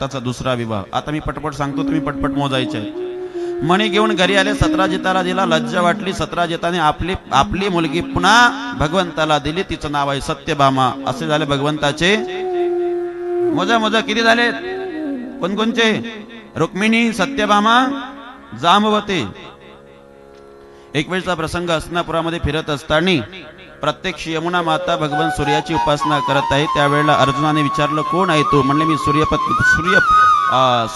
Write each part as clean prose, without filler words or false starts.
त्याचा दुसरा विवाह. आता मी पटपट सांगतो, तुम्ही पटपट मोजायचे आहे. मणी घेऊन घरी आले, सतराजिताला दिला. लज्जा वाटली सतराजिताने. आपली मुलगी पुन्हा भगवंताला दिली. तिचं नाव आहे सत्यभामा. असे झाले भगवंताचे. मोजा मोजा किती झाले? कोणकोणचे? रुक्मिणी, सत्यभामा, जांबवती. एक वेळचा प्रसंग, हस्तिनापुरामध्ये फिरत असताना प्रत्यक्ष यमुना माता भगवान सूर्याची उपासना करत आहे. त्यावेळेला अर्जुनाने विचारलं, कोण आहे तू? म्हणले, मी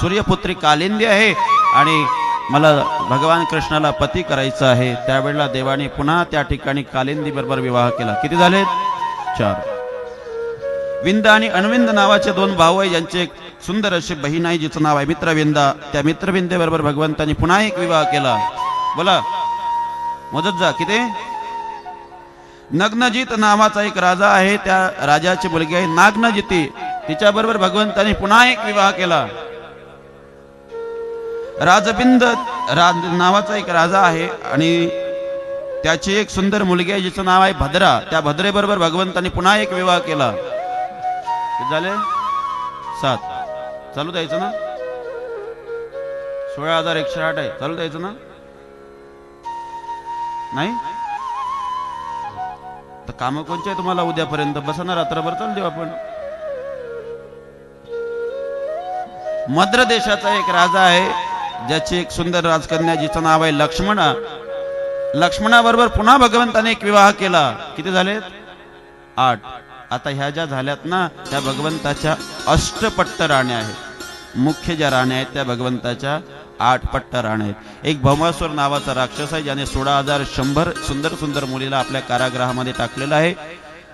सूर्यपुत्री कालिंदी आहे आणि मला भगवान कृष्णाला पती करायचं आहे. त्यावेळेला देवाने पुन्हा त्या ठिकाणी कालिंदी बरोबर विवाह केला. किती झाले? 4. विंद आणि अनविंद नावाचे 2 भाऊ आहे, ज्यांचे एक सुंदर अशी बहीण आहे, जिचं नाव आहे मित्रविंदा. त्या मित्रविंदेबरोबर भगवंतांनी पुन्हा एक विवाह केला. बोला, मोजत जा किती? नग्नजित नावाचा एक राजा आहे, त्या राजाची मुलगी आहे नागनजिती. तिच्याबरोबर भगवंतांनी पुन्हा एक विवाह केला. राजबिंद नावाचा एक राजा आहे आणि त्याची एक सुंदर मुलगी आहे, जिचं नाव आहे भद्रा. त्या भद्रेबरोबर भगवंतांनी पुन्हा एक विवाह केला. किती झाले? 7. चालू द्यायचं ना? 16,108 आहे. चालू द्यायचं ना? नाही तर काम कोणचे आहे तुम्हाला? उद्यापर्यंत बसा ना, रात्रभर चालू देऊ आपण. मद्र देशाचा एक राजा आहे, ज्याची एक सुंदर राजकन्या, जिचं नाव आहे लक्ष्मणा. लक्ष्मणाबरोबर पुन्हा भगवंताने एक विवाह केला. किती झाले? 8. आता ह्या ज्या झाल्यात ना, त्या भगवंताच्या अष्टपट्ट राण्या आहेत. मुख्य ज्या राण्या आहेत त्या भगवंताच्या 8 पट्ट राण्या आहेत. एक भौमासूर नावाचा राक्षस आहे, ज्याने 16,100 सुंदर सुंदर मुलीला आपल्या कारागृहामध्ये टाकलेला आहे.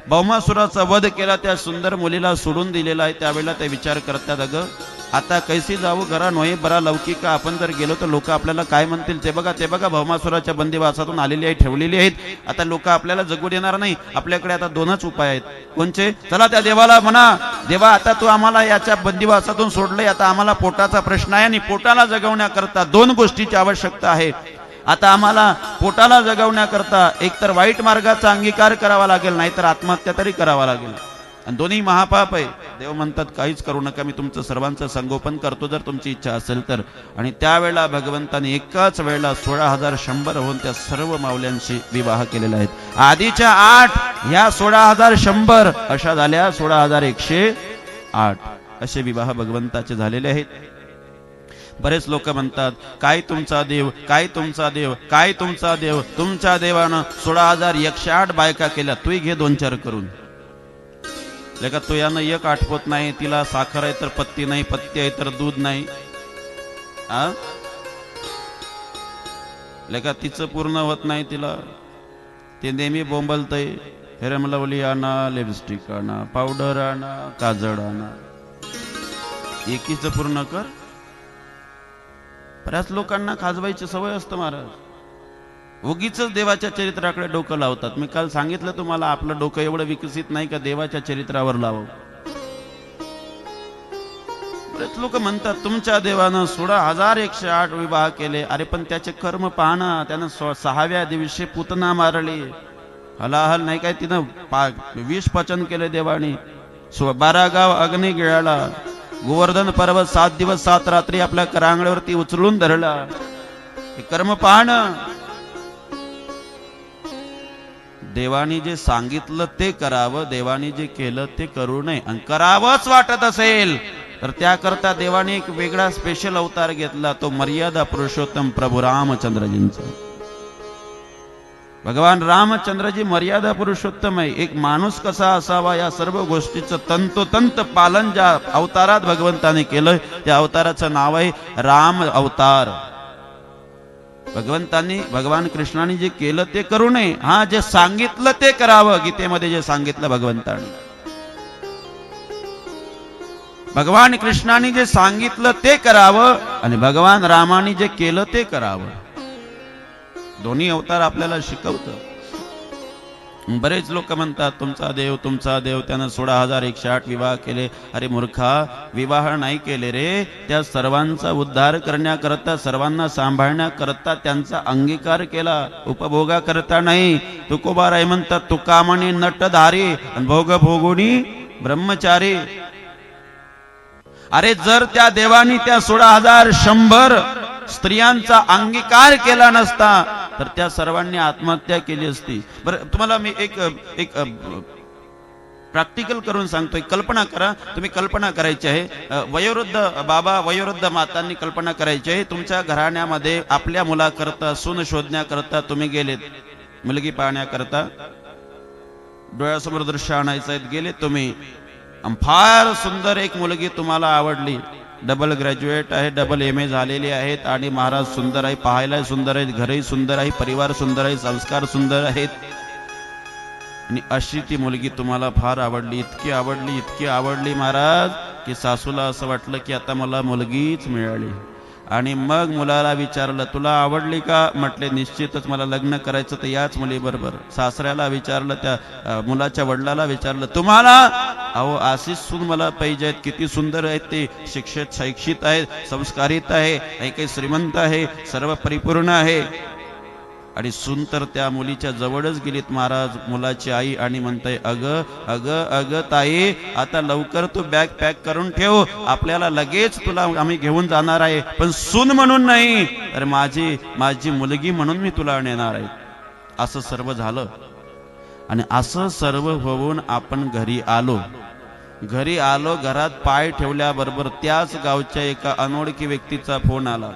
भौमासुराचा वध केला, त्या सुंदर मुलीला सोडून दिलेला आहे. त्यावेळेला ते विचार करतात, अगं आता कैसी जाऊ घरा नोहे बरा लौकिक. आपण जर गेलो तर लोक आपल्याला काय म्हणतील? ते बघा भौमासुराच्या बंदिवासातून आलेली आहे, ठेवलेली आहेत. आता लोक आपल्याला जगू देणार नाही. आपल्याकडे आता 2च उपाय आहेत. कोणचे? चला त्या देवाला म्हणा, देवा आता तू आम्हाला याच्या बंदिवासातून सोडलंय, आता आम्हाला पोटाचा प्रश्न आहे आणि पोटाला जगवण्याकरता 2 गोष्टीची आवश्यकता आहे. आता आम्हाला पोटाला जगवण्याकरता एकतर वाईट मार्गाचा अंगीकार करावा लागेल, नाहीतर आत्महत्या तरी करावा लागेल. आणि दोन्ही महापाप आहे. देव म्हणतात, काहीच करू नका, मी तुमचं सर्वांचं संगोपन करतो जर तुमची इच्छा असेल तर. आणि त्यावेळेला भगवंताने एकाच वेळेला 16,100 होऊन त्या सर्व माऊल्यांशी विवाह केलेला आहे. आधीच्या 8, ह्या 16,100 अशा झाल्या 16,108. असे विवाह भगवंताचे झालेले आहेत. बरेच लोक म्हणतात, काय तुमचा देव, काय तुमचा देव, काय तुमचा देव. तुमच्या देवानं 16,108 बायका केल्या, तूही घे 2-4 करून. लेका तो यानं एक आठवत नाही. तिला साखर आहे तर पत्ती नाही, पत्ती आहे तर दूध नाही. लेका तिचं पूर्ण होत नाही तिला. ते नेहमी बोंबलतय, फेरम लवली आणा, लिपस्टिक आणा, पावडर आणा, काजळ आणा. एकीच पूर्ण कर. बऱ्याच लोकांना खाजवायची सवय असतं महाराज. उगीच देवाच्या चरित्राकडे डोकं लावतात. मी काल सांगितलं तुम्हाला, आपलं डोकं एवढं विकसित नाही का देवाच्या चरित्रावर लावू. बरेच लोक म्हणतात, तुमच्या देवानं 16,108 विवाह केले. अरे पण त्याचे कर्म पाहना. त्यानं 6व्या दिवशी पुतना मारली. हलाहल नाही काय, तिनं 20 पचन केले देवानी. 12 गाव अग्नी गिळाला. गोवर्धन पर्वत 7 दिवस 7 रात्री आपल्या करांगड्यावरती उचलून धरला. हे कर्म पाहणं. देवानी जे सांगितलं ते करावं, देवानी जे केलं ते करू नये. आणि करावंच वाटत असेल तर त्याकरता देवाने एक वेगळा स्पेशल अवतार घेतला, तो मर्यादा पुरुषोत्तम प्रभू रामचंद्रजींचा. भगवान रामचंद्रजी मर्यादा पुरुषोत्तम आहे. एक माणूस कसा असावा या सर्व गोष्टीचं तंतोतंत पालन ज्या अवतारात भगवंताने केलं, त्या अवताराचं नाव आहे राम अवतार. भगवान कृष्णाने जे केलं ते करू नये, जे सांगितलं ते करावं. गीतेमध्ये जे सांगितलं भगवंताने, भगवान कृष्णाने जे सांगितलं ते करावं आणि भगवान रामाने जे केलं ते करावं. दोन्ही अवतार आपल्याला शिकवतं. बरेच लोक म्हणतात, तुमचा देव, तुमचा देव. त्यानं 16,108 विवाह केले. अरे मूर्खा, विवाह नाही केले रे. त्या सर्वांचा उद्धार करण्याकरता, सर्वांना सांभाळण्याकरता त्यांचा अंगीकार केला, उपभोगा करता नाही. तुकोबाराय म्हणतात, तुका म्हणे नटधारी भोग भोगुनी ब्रह्मचारी. अरे जर त्या देवानी त्या 16,100 स्त्रियांचा अंगीकार केला नसता तर त्या सर्वांनी आत्महत्या केली असती. बरं तुम्हाला मी एक प्रॅक्टिकल करून सांगतोय. कल्पना करा, तुम्ही कल्पना करायची आहे, वयोवृद्ध बाबा वयोवृद्ध मातांनी कल्पना करायची आहे, तुमच्या घराण्यामध्ये आपल्या मुलाकरता सून शोधण्याकरता तुम्ही गेलेत, मुलगी पाहण्याकरता डोळ्यासमोर दृश्य आणायचं आहे, गेले तुम्ही, फार सुंदर एक मुलगी तुम्हाला आवडली, डबल ग्रॅज्युएट आहे, डबल MA झालेली आहेत आणि महाराज सुंदर आहे, पाहायला सुंदर आहे, घरही सुंदर आहे, परिवार सुंदर आहे, संस्कार सुंदर आहेत, आणि अशी ती मुलगी तुम्हाला फार आवडली, इतकी आवडली महाराज की सासूला असं वाटलं की आता मला मुलगीच मिळाली. आणि मग मुलाला विचारलं तुला आवडली का? म्हटले निश्चितच मला लग्न करायचं तर याच मुलीबरोबर. सासऱ्याला विचारलं, त्या मुलाच्या वडिलाला विचारलं तुम्हाला? अहो अशीच सून मला पाहिजे, किती सुंदर आहेत ते, शिक्षित शैक्षित आहेत, संस्कारित आहे, काही श्रीमंत आहे, सर्व परिपूर्ण आहे. आणि सून तर त्या मुलीच्या जवळच गेलीत महाराज, मुलाची आई, आणि म्हणताय अग ताई आता लवकर तू बॅग पॅक करून ठेव, आपल्याला लगेच तुला आम्ही घेऊन जाणार आहे, पण सून म्हणून नाही तर माझी मुलगी म्हणून मी तुला नेणार आहे. असं सर्व झालं. आणि असं सर्व होऊन आपण घरी आलो. घरात पाय ठेवल्याबरोबर त्याच गावच्या एका अनोळखी व्यक्तीचा फोन आला.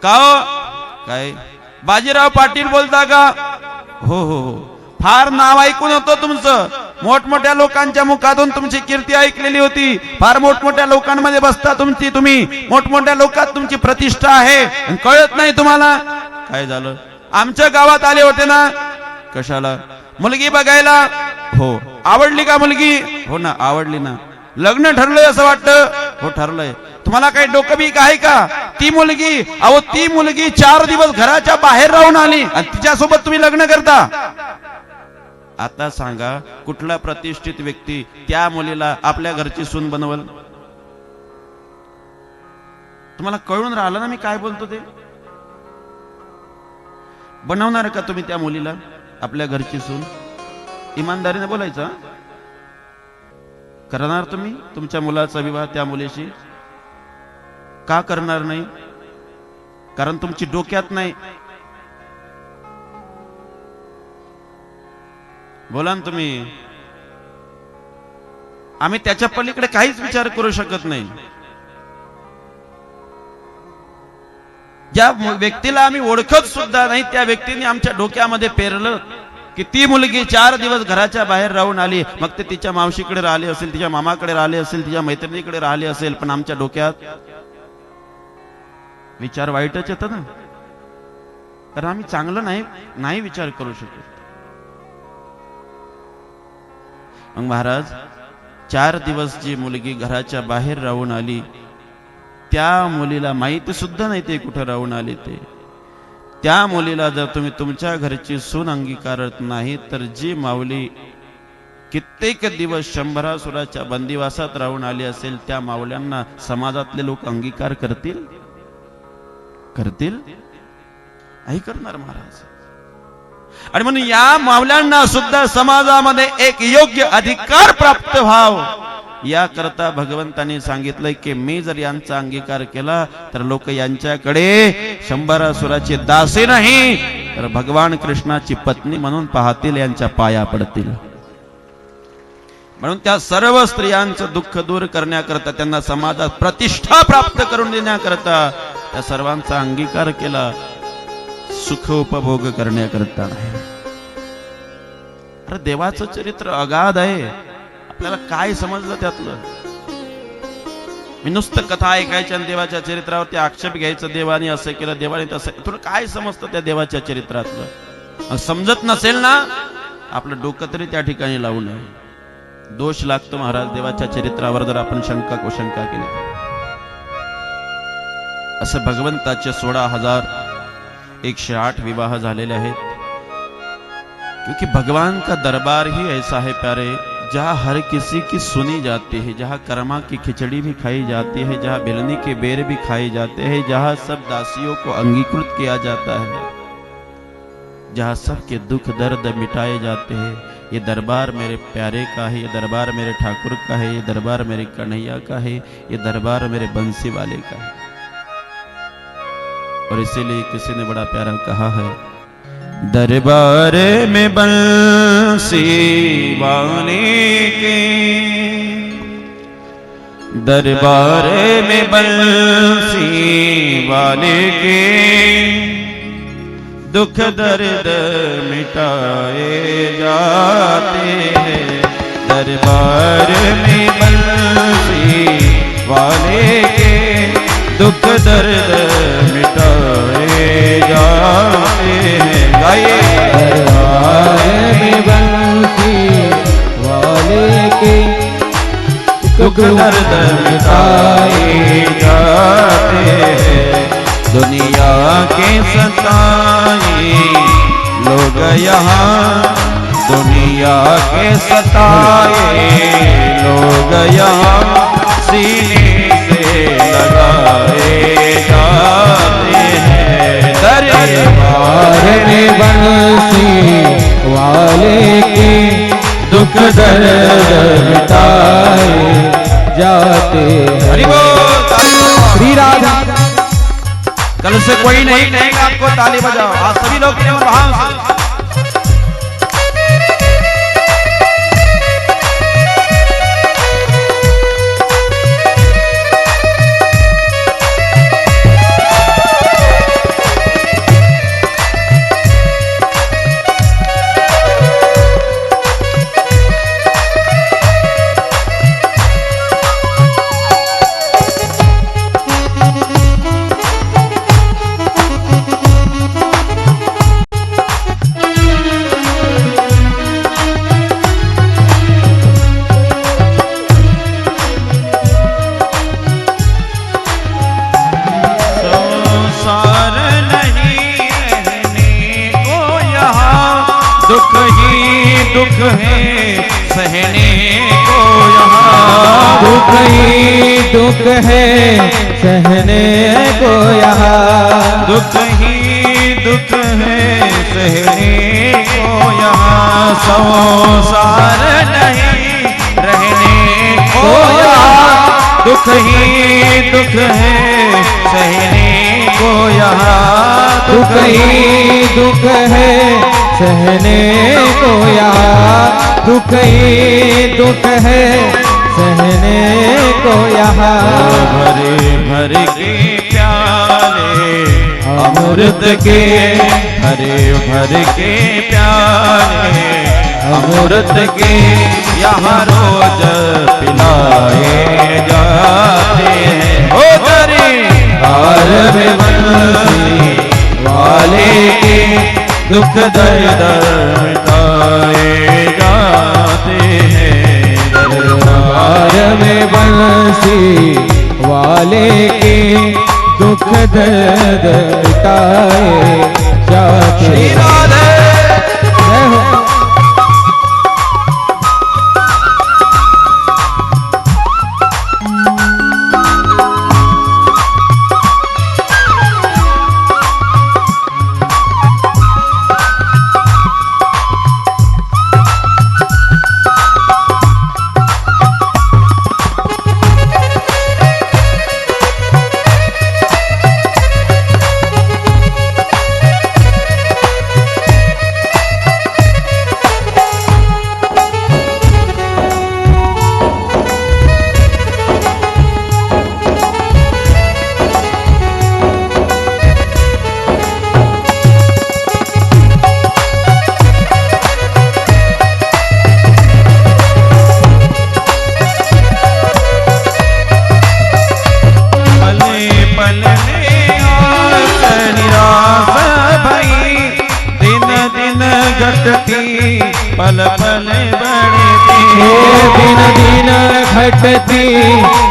का काय बाजीराव पाटील बोलता का? हो, फार नाव ऐकून होतं तुमचं, मोठमोठ्या लोकांच्या मुखातून तुमची कीर्ती ऐकलेली होती, फार मोठमोठ्या लोकांमध्ये बसता तुम्ही मोठमोठ्या लोकात तुमची प्रतिष्ठा आहे, कळत नाही तुम्हाला? काय झालं? आमच्या गावात आले होते ना. कशाला? मुलगी बघायला. हो. आवडली का मुलगी? हो ना, आवडली ना. लग्न ठरलंय असं वाटतं? हो ठरलंय. तुम्हाला काही डोकंबीक आहे का? ती मुलगी 4 दिवस घराच्या बाहेर राहून आली आणि तिच्यासोबत तुम्ही लग्न करता? आता सांगा कुठला प्रतिष्ठित व्यक्ती त्या मुलीला आपल्या घरची सून बनवल? तुम्हाला कळून राहिलं ना मी काय बोलतो ते? बनवणार का तुम्ही त्या मुलीला आपल्या घरची सून? इमानदारीने बोलायचं. करणार तुम्ही तुमच्या मुलाचा विवाह त्या मुलीशी? का करणार नाही? कारण तुमची डोक्यात नाही. बोला ना तुम्ही. आम्ही त्याच्या पलीकडे काहीच विचार करू शकत नाही. ज्या व्यक्तीला आम्ही ओळखत सुद्धा नाही त्या व्यक्तीने आमच्या डोक्यामध्ये पेरलं की ती मुलगी 4 दिवस घराच्या बाहेर राहून आली, मग ते तिच्या मावशीकडे राहिले असेल, तिच्या मामाकडे राहिले असेल, तिच्या मैत्रिणीकडे राहिले असेल, पण आमच्या डोक्यात विचार वाईटच येतं ना. कारण आम्ही चांगलं नाही विचार करू शकत. मग महाराज 4 दिवस जी मुलगी घराच्या बाहेर राहून आली त्या मुलीला माहिती सुद्धा नाही ते कुठे राहून आली ते. त्या मुलीला जर तुम्ही तुमच्या घरची सून अंगीकारत नाही तर जी माऊली कित्येक दिवस शंभरासुराच्या बंदिवासात राहून आली असेल त्या माऊल्यांना समाजातले लोक अंगीकार करतील? नाही करणार महाराज. आणि म्हणून या माऊल्यांना सुद्धा समाजामध्ये एक योग्य अधिकार प्राप्त व्हाव याकरता भगवंतांनी सांगितलंय की मी जर यांचा अंगीकार केला तर लोक यांच्याकडे शंभरासुराचे दासी नाही तर भगवान कृष्णाची पत्नी म्हणून पाहतील, यांच्या पाया पडतील. म्हणून त्या सर्व स्त्रियांचं दुःख दूर करण्याकरता, त्यांना समाजात प्रतिष्ठा प्राप्त करून देण्याकरता त्या सर्वांचा अंगीकार केला, सुख उपभोग करण्याकरता नाही. अरे देवाचं चरित्र अगाध आहे. आपल्याला काय समजलं त्यातलं? मी नुसतं कथा ऐकायच्या आणि देवाच्या चरित्रावरती आक्षेप घ्यायचं, देवाने असं केलं, देवाने तसं. तुला काय समजतं त्या देवाच्या चरित्रातलं? समजत नसेल ना, आपलं डोकं तरी त्या ठिकाणी लावू नये. दोष लागतो महाराज देवाच्या चरित्रावर जर आपण शंका केली. असं भगवंताचे 16,108 विवाह झालेले आहेत. क्योंकि भगवान का दरबार ही ऐसा है प्यारे, जहाँ हर किसी की सुनी जाती है, जहाँ कर्मा की खिचड़ी भी खाई जाती है, जहाँ भिलनी के बेर भी खाए जाते हैं, जहाँ सब दासियों को अंगीकृत किया जाता है, जहाँ सबके दुख दर्द मिटाए जाते हैं, ये दरबार मेरे प्यारे का है, ये दरबार मेरे ठाकुर का है, ये दरबार मेरे कन्हैया का है, ये दरबार मेरे बंसी वाले का है। और इसीलिए किसी ने बड़ा प्यारा कहा है, दरबार में बंसी वाले के, दरबार में बंसी वाले के, दुख दर्द मिटाए जाते हैं। दरबार में बंसी वाले के, दुख दर्द मिटाए जाते हैं। गाइए, दरबार में बंसी वाले के, दुख दर्द मिटाए जाते हैं। दुनिया के सताए लोग यहाँ, दुनिया के सताए लोग यहाँ, सीने से लगाए जाते हैं। दरबार में बंसी वाले के, दुख दर्द मिटाए जाते हैं। श्री राधा, कल से कोई नहीं कहेगा आपको ताली बजाओ, आज सभी लोग वहां से। दुख ही दुख है सहने को यहाँ, दुख ही दुख है सहने को यहाँ, दुख ही दुख है सहने को यहाँ। संसार नहीं रहने को यहाँ, दुख ही दुख है सहने को यहाँ, दुख ही दुख है सहने को यहाँ, दुख ही दुख है सहने को यहाँ। भरे भर के प्याले अमृत के, भरे भर के प्याले अमृत के, यहाँ रोज पिलाए जाते हैं। ओ दरबार में बंसी वाले के, दुख दर्द मिटाए जाते हैं। दरबार में बंसी वाले के, दुख दर्द मिटाए जाते हैं। जय हो। पल पल बढ़ती, दिन दिन घटती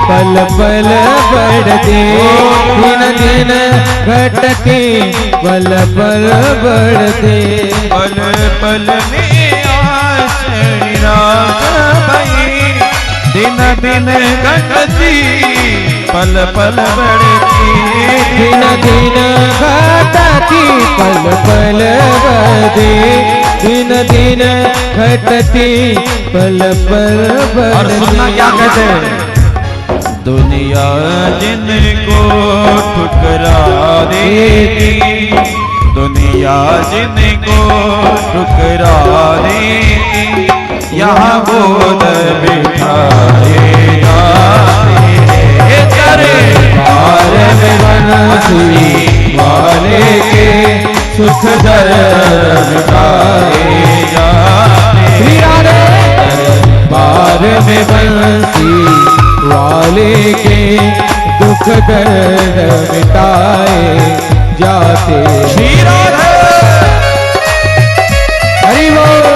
पल पल बढ़ती, दिन दिन घटती पल पल बढ़ती। पल पल में आस निराश भई, दिन दिन घटती पल पल बढ़ती। दिन दिन घटती पल पल बदे, दिन दिन घटती पल पल और सुनना क्या बदे। कहते हैं, दुनिया जिनको ठुकरा देती, दुनिया जिनको ठुकरा देती, यहाँ गोद बिठाए जाते करे पार में बंसी वाले के सुख दर्द मिटाए जाते। पार में बंसी वाले के दुख दर्द मिटाए जाते। श्री राधे हरि बोल।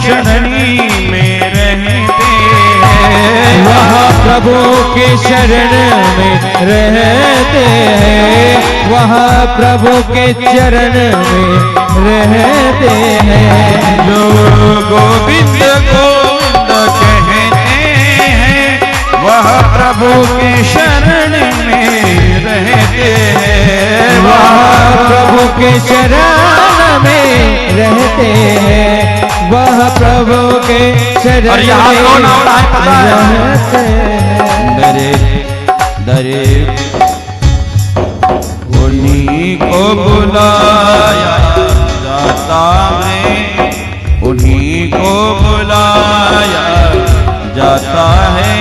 शरणी में रहते हैं, वहाँ प्रभु के शरण में रहते हैं, वहाँ प्रभु के चरण में रहते हैं। जो गोविंद गोविंद कहते हैं, वह प्रभु के शरण में रहते हैं, वहाँ प्रभु के शरण में रहते हैं, वह प्रभु के शरण और यहाँ कौन आ रहा है पता है? दरे दरे उन्हीं को बुलाया जाता है, उन्हीं को बुलाया जाता है,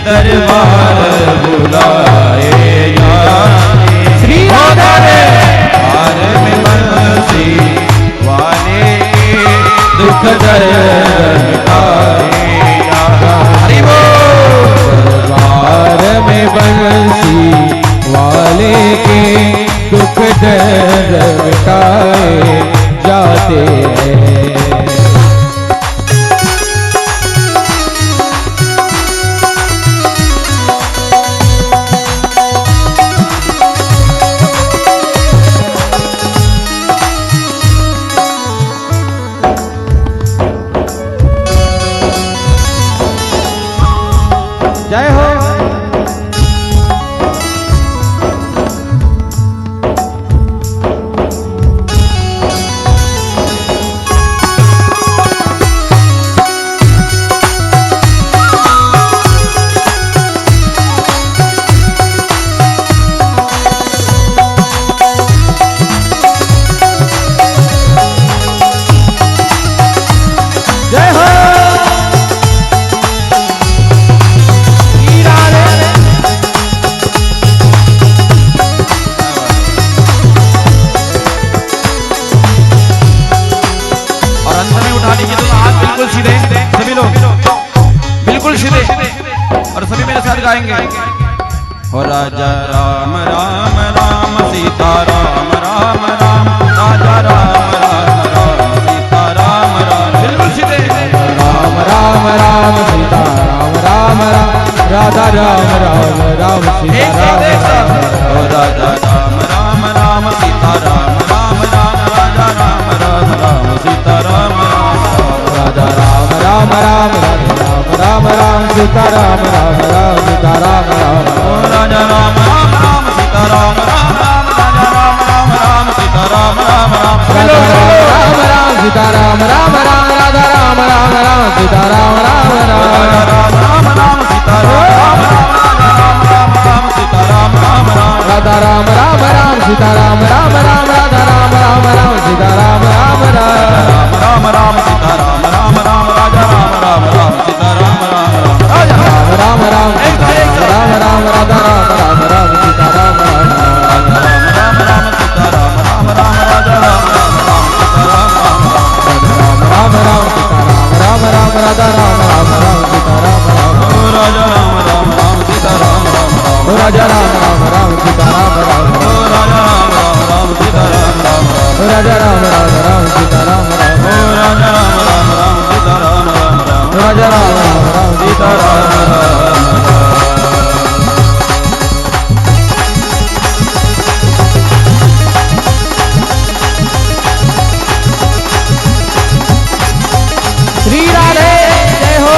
दरबार बुलाए जाते। श्री राधे पार में बंसी वाले दुख दर्द मिटाए जाते। दरबार में बंसी वाले के दुख दर्द मिटाए जाते हैं। जय हो। जय हो। और अंत में उठा लीजिए तो हाथ बिल्कुल सीधे, सभी लोग बिल्कुल सीधे, और सभी मेरे साथ गाएंगे। हो राजा राम राम राम सीता राम राम राम, राजा राम राम राम सीता राम राम, बिल्कुल सीधे। राम राम राम सीता राम राम राम, राधा राम राम राम सीता राम राम। हो राजा राम राम राम सीता राम राम राम, राजा राम राम राम सीता राम राम, राधा राम राम राम राम राम राम सीता राम राम राम सीता राम राम। राम राम राम सीता राम राम राम राधा राम राम राम सीता राम राम राम राम राम सीता राम राम राम राजा राम राम राम सीता राम राम राम राजा राम राम राम सीता राम राम राधा राम राम राम सीता राम राम राम राम राम सीता राम राम राम राजा राम राम राम सीता राम राम राम राम राम सीता राम राम राम राधा राम राम राम सीता राम राम राजा राम राम राम सीता राम राम राम राजा राम राम राम सीता राम राम राजा राम राम राम सीता राम राम राजा राम राम राम सीता राम राम राजा राम राम राम सीता राम राम राजा राम राम राम सीता राम राम श्री राधे जय हो।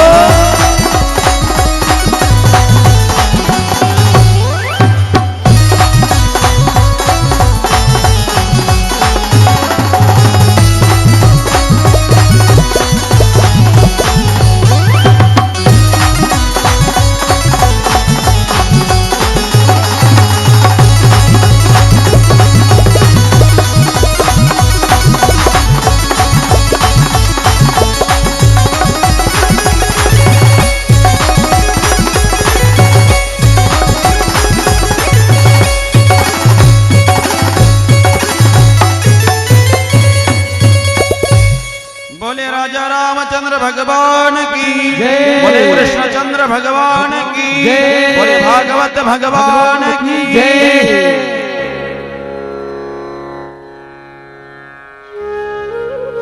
बोले राजा रामचंद्र भगवान की जय। बोले कृष्णचंद्र भगवान की जय। बोले भागवत भगवान की जय।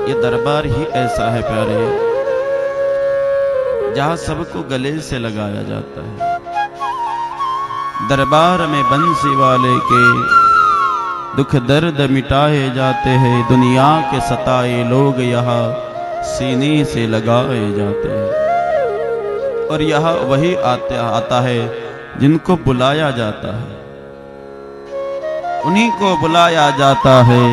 ये दरबार ही ऐसा है प्यारे, जहां सबको गले से लगाया जाता है। दरबार में बंसी वाले के दुख दर्द मिटाए जाते हैं, दुनिया के सताए लोग यहाँ सीने से लगाए जाते हैं। और यहाँ वही आता है जिनको बुलाया जाता है, उन्हीं को बुलाया जाता है।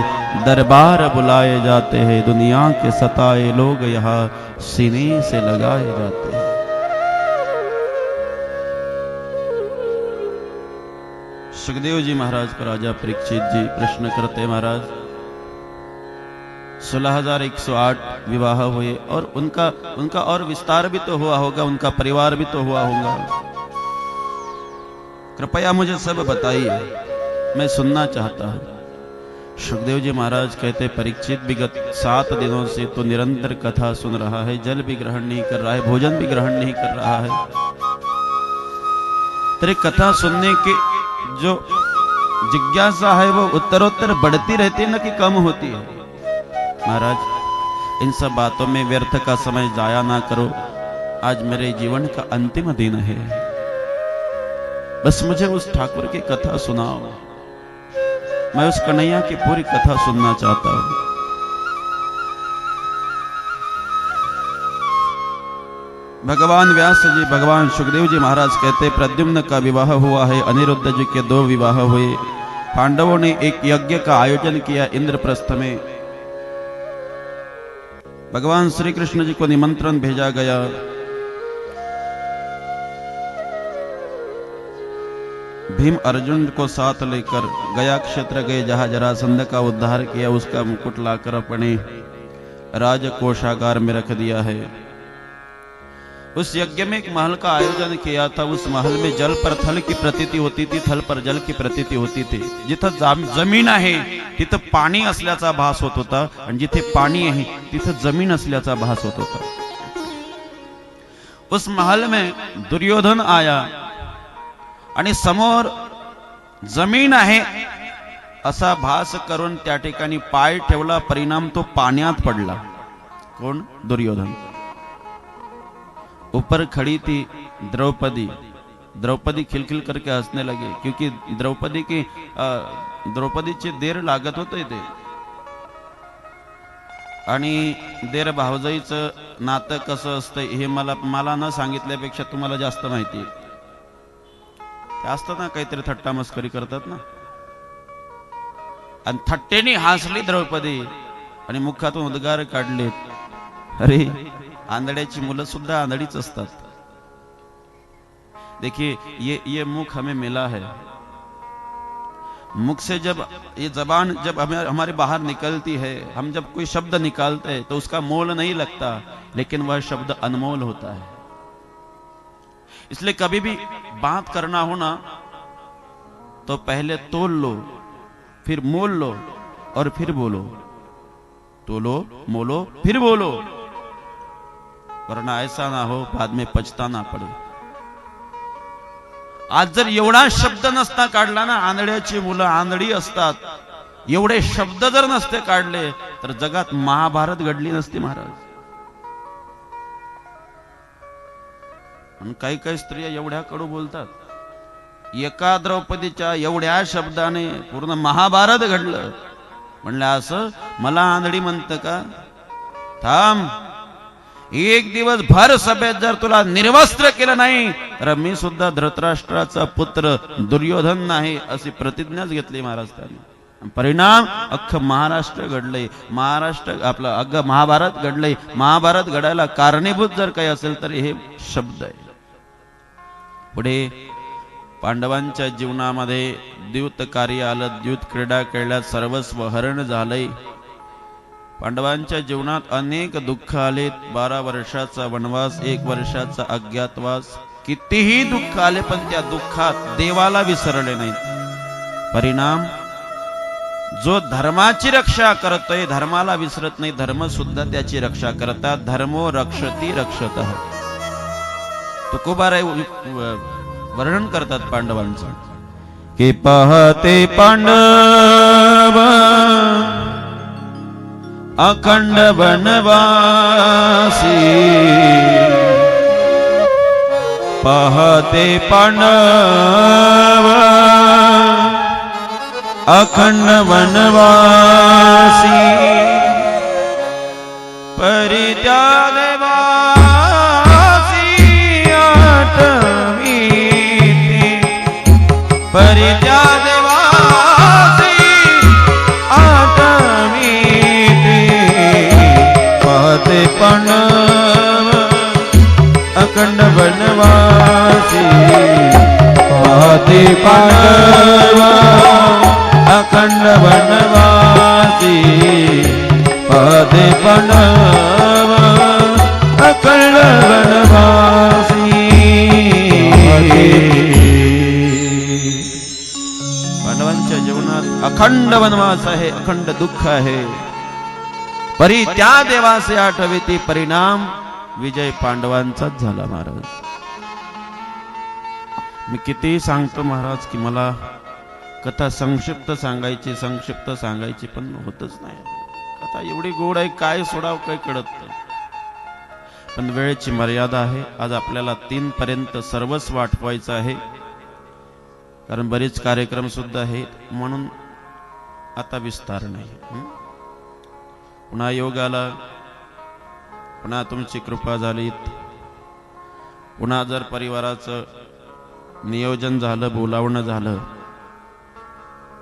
दरबार बुलाए जाते हैं, दुनिया के सताए लोग यहाँ सीने से लगाए जाते हैं। सुखदेव जी महाराज को राजा परीक्षित जी प्रश्न करते, महाराज 16,108 विवाह हुए और उनका और विस्तार भी तो हुआ होगा, उनका परिवार भी तो हुआ होगा, कृपया मुझे सब बताइए, मैं सुनना चाहता हूं। सुखदेव जी महाराज कहते, परीक्षित विगत 7 दिनों से तो निरंतर कथा सुन रहा है, जल भी ग्रहण नहीं कर रहा है, भोजन भी ग्रहण नहीं कर रहा है। तेरे कथा सुनने की जो जिज्ञासा है वो उत्तरोत्तर बढ़ती रहती है, न कि कम होती है। महाराज इन सब बातों में व्यर्थ का समय जाया ना करो, आज मेरे जीवन का अंतिम दिन है, बस मुझे उस ठाकुर की कथा सुनाओ, मैं उस कन्हैया की पूरी कथा सुनना चाहता हूं। भगवान व्यास जी, भगवान सुखदेव जी महाराज कहते, प्रद्युम्न का विवाह हुआ है, अनिरुद्ध जी के 2 विवाह हुए, पांडवों ने एक यज्ञ का आयोजन किया इंद्रप्रस्थ में, भगवान श्री कृष्ण जी को निमंत्रण भेजा गया। भीम अर्जुन को साथ लेकर गया क्षेत्र गए, जहां जरासंध का उद्धार किया, उसका मुकुट लाकर अपने राजकोषागार में रख दिया है। उस यज्ञ में एक महल का आयोजन किया था, उस महल में जल पर थल की प्रतीति होती थी, थल पर जल की प्रतीति होती थी। जिथं जमीन आहे तिथं पाणी असल्याचा भास होत होता, आणि जिथे पाणी आहे तिथं जमीन असल्याचा भास होत होता। उस महल में दुर्योधन आया आणि समोर जमीन आहे असा भास करून त्या ठिकाणी पाय ठेवला, परिणाम तो पाण्यात पडला। कोण? दुर्योधन। ऊपर खड़ी थी द्रौपदी, द्रौपदी खिलखिल करके हंसने लगे, क्योंकि द्रौपदीची देर लागत होते ते, आणि देर भावजाईचं नातं कसं असतं हे मला न सांगितल्यापेक्षा तुम्हाला जास्त माहिती आहे। ते असतं ना, काहीतरी थट्टा मस्करी करतात ना, आणि थट्टेने हसली द्रौपदी आणि मुखातून उद्गार काढले, अरे आंधळ्याची मुलं सुद्धा आंधळीच असतात। देखिए ये मुख हमें मिला है, मुख से जब ये जबान जब हमारे बाहर निकलती है, हम जब कोई शब्द निकालते हैं तो उसका मोल नहीं लगता, लेकिन वह शब्द अनमोल होता है। इसलिए कभी भी बात करना हो ना तो पहले तोल लो, फिर मोल लो और फिर बोलो। तोलो, मोलो, फिर बोलो, वरना ऐसा ना हो बाद में पछताना पडे। आज जर एवढा शब्द नसता काढला ना, आंधळ्याची मुलं आंधळी असतात, एवढे शब्द जर नसते काढले तर जगात महाभारत घडली नसती महाराज। काही काही स्त्रिया एवढ्या कडू बोलतात, एका द्रौपदीच्या एवढ्या शब्दाने पूर्ण महाभारत घडलं। म्हणलं असं मला आंधळी म्हणतं का? थांब, एक दिवस भर सभेत जर तुला निर्वस्त्र केलं नाही तर मी सुद्धा धृतराष्ट्राचा पुत्र दुर्योधन नाही, अशी प्रतिज्ञाच घेतली महाराष्ट्राने। परिणाम अख्खं महाराष्ट्र घडलंय, महाराष्ट्र आपलं अख्खं महाभारत घडलंय। महाभारत घडायला कारणीभूत जर काही असेल तर हे शब्द आहे। पुढे पांडवांच्या जीवनामध्ये द्यूत कार्य आलं, द्यूत क्रीडा खेळल्यात, सर्वस्व हरण झालंय। पांडवांच्या जीवनात अनेक दुःख आलेत, 12 वर्षाचा वनवास, 1 वर्षाचा अज्ञातवास, कितीही दुःख आले पण त्या दुःखात देवाला विसरले नाहीत। परिणाम जो धर्माची रक्षा करतोय धर्माला विसरत नाही, धर्म सुद्धा त्याची रक्षा करतात। धर्मो रक्षती रक्षतः, तुकोबाराय वर्णन करतात पांडवांचं की पाहते पांडव अखंड वनवासी, पाहते पांडव अखंड वनवासी, परित्याग परित्याग वासी आठवीते, पाहते पांडव अखंड वनवासी, पाहते पांडव अखंड वनवासी, पाहते पांडव अखंड वनवासी। पांडवांच्या जीवनात अखंड वनवास आहे, अखंड दुःख आहे। परित्याग देवासे आठविती, परिणाम विजय पांडवांचाच झाला महाराज। मी किती सांगतो महाराज की मला कथा संक्षिप्त सांगायची पण होतच नाही। कथा एवढी गोड आहे, काय सोडाव काय कळत नाही, पण वेळेची मर्यादा आहे। आज आपल्याला 3 पर्यंत सर्वस्व आठवायचं आहे, कारण बरेच कार्यक्रम सुद्धा आहेत, म्हणून आता विस्तार नाही। पुन्हा योग आला, पुन्हा तुमची कृपा झाली, पुन्हा जर परिवाराचं नियोजन झालं, बोलावणं झालं,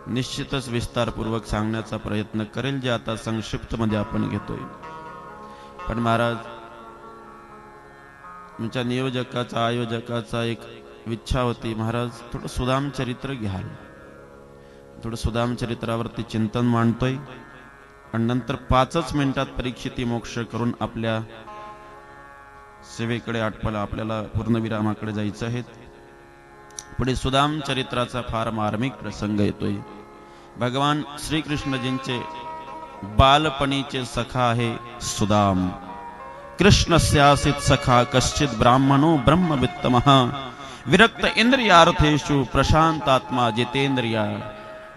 निश्चितच विस्तारपूर्वक सांगण्याचा प्रयत्न करेल, जे आता संक्षिप्त मध्ये आपण घेतोय। पण महाराज तुमच्या नियोजकाचा आयोजकाचा एक इच्छा होती, महाराज थोडं सुदाम चरित्र घ्याल, थोडं सुदाम चरित्रावरती चिंतन मांडतोय आणि नंतर 5च मिनिटात परीक्षिती मोक्ष करून आपल्या सेवेकडे आटपाला आपल्याला पूर्णविरामाकडे जायचं आहे। पुढे सुदाम चरित्राचा फार मार्मिक प्रसंग येतोय। भगवान श्रीकृष्णजींचे बालपणीचे सखा आहे सुदाम। कृष्णस्यासित सखा कश्चित ब्राह्मणो ब्रह्मवित्तमः, विरक्त इंद्रियार्थेषु प्रशांतात्मा जितेंद्रिया।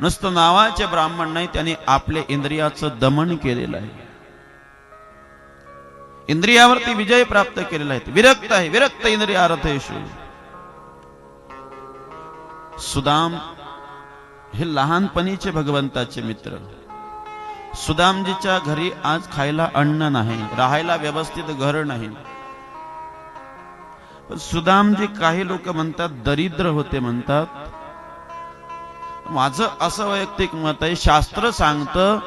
नुसतं नावाचे ब्राह्मण नाही, त्यांनी आपले इंद्रियाचं दमन केलेलं आहे, इंद्रियावरती विजय प्राप्त केलेला आहे, विरक्त आहे, विरक्त इंद्रियार्थेषु। सुदाम हे लहानपणीचे भगवंताचे मित्र। सुदामजीच्या घरी आज खायला अन्न नाही, राहायला व्यवस्थित घर नाही। सुदामजी काही लोक म्हणतात दरिद्र होते म्हणतात, माझं असं वैयक्तिक मत आहे, शास्त्र सांगतं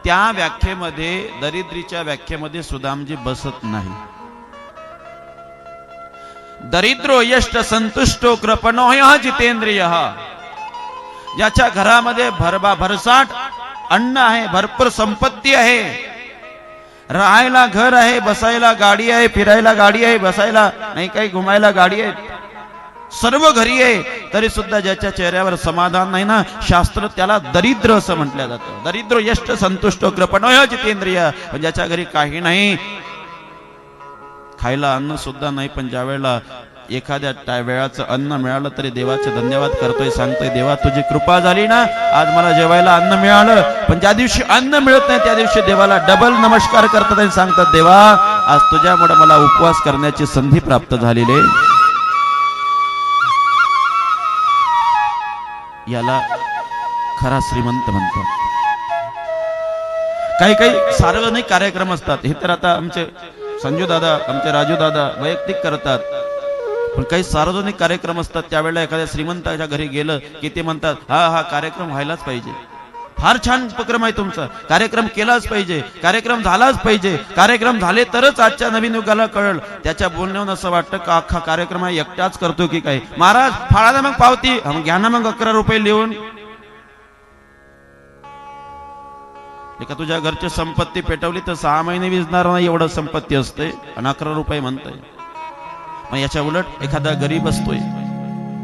त्या व्याख्येमध्ये, दरिद्रीच्या व्याख्येमध्ये सुदामजी बसत नाही। दरिद्रो यष्ट संतुष्टो कृपणो ह्यः जितेंद्रियः। ज्याच्या घरामध्ये भरसाट अन्न आहे, भरपूर संपत्ती आहे, राहायला घर आहे, बसायला गाडी आहे, फिरायला गाडी आहे, बसायला नाही काही घुमायला गाडी आहे, सर्व घरी आहे, तरी सुद्धा ज्याच्या चेहऱ्यावर समाधान नाही ना, शास्त्र त्याला दरिद्र असं म्हटलं जातं. दरिद्र यष्ट संतुष्ट कृपणोय जितेंद्रिय. ज्याच्या घरी काही नाही, खायला अन्न सुद्धा नाही, पण ज्या वेळेला एखाद्या वेळाचं अन्न मिळालं तरी देवाचे धन्यवाद करतोय, सांगतोय देवा तुझी कृपा झाली ना, आज मला जेवायला अन्न मिळालं. पण ज्या दिवशी अन्न मिळत नाही त्या दिवशी देवाला डबल नमस्कार करतात आणि सांगतात देवा आज तुझ्यामुळे मला उपवास करण्याची संधी प्राप्त झालेली आहे. याला खरा श्रीमंत म्हणतात. काही काही सार्वजनिक कार्यक्रम असतात, हे तर आता आमचे संजू दादा, आमचे राजू दादा वैयक्तिक करतात, पण काही सार्वजनिक कार्यक्रम असतात त्यावेळेला एखाद्या श्रीमंताच्या घरी गेलं की ते म्हणतात हा कार्यक्रम व्हायलाच पाहिजे, फार छान उपक्रम आहे तुमचा, कार्यक्रम केलाच पाहिजे, कार्यक्रम झालाच पाहिजे, कार्यक्रम झाले तरच आजच्या नवीन युगाला कळल. त्याच्या बोलण्यावरून असं वाटतं का अख्खा कार्यक्रम आहे एकटाच करतो की काय. महाराज फाळा ना मग पावती, घ्या ना मग 11 रुपये लिहून. एका तुझ्या घरची संपत्ती पेटवली तर 6 महिने विजणार नाही एवढं संपत्ती असते आणि 11 रुपये म्हणताय. मग याच्या उलट एखादा गरीब असतोय,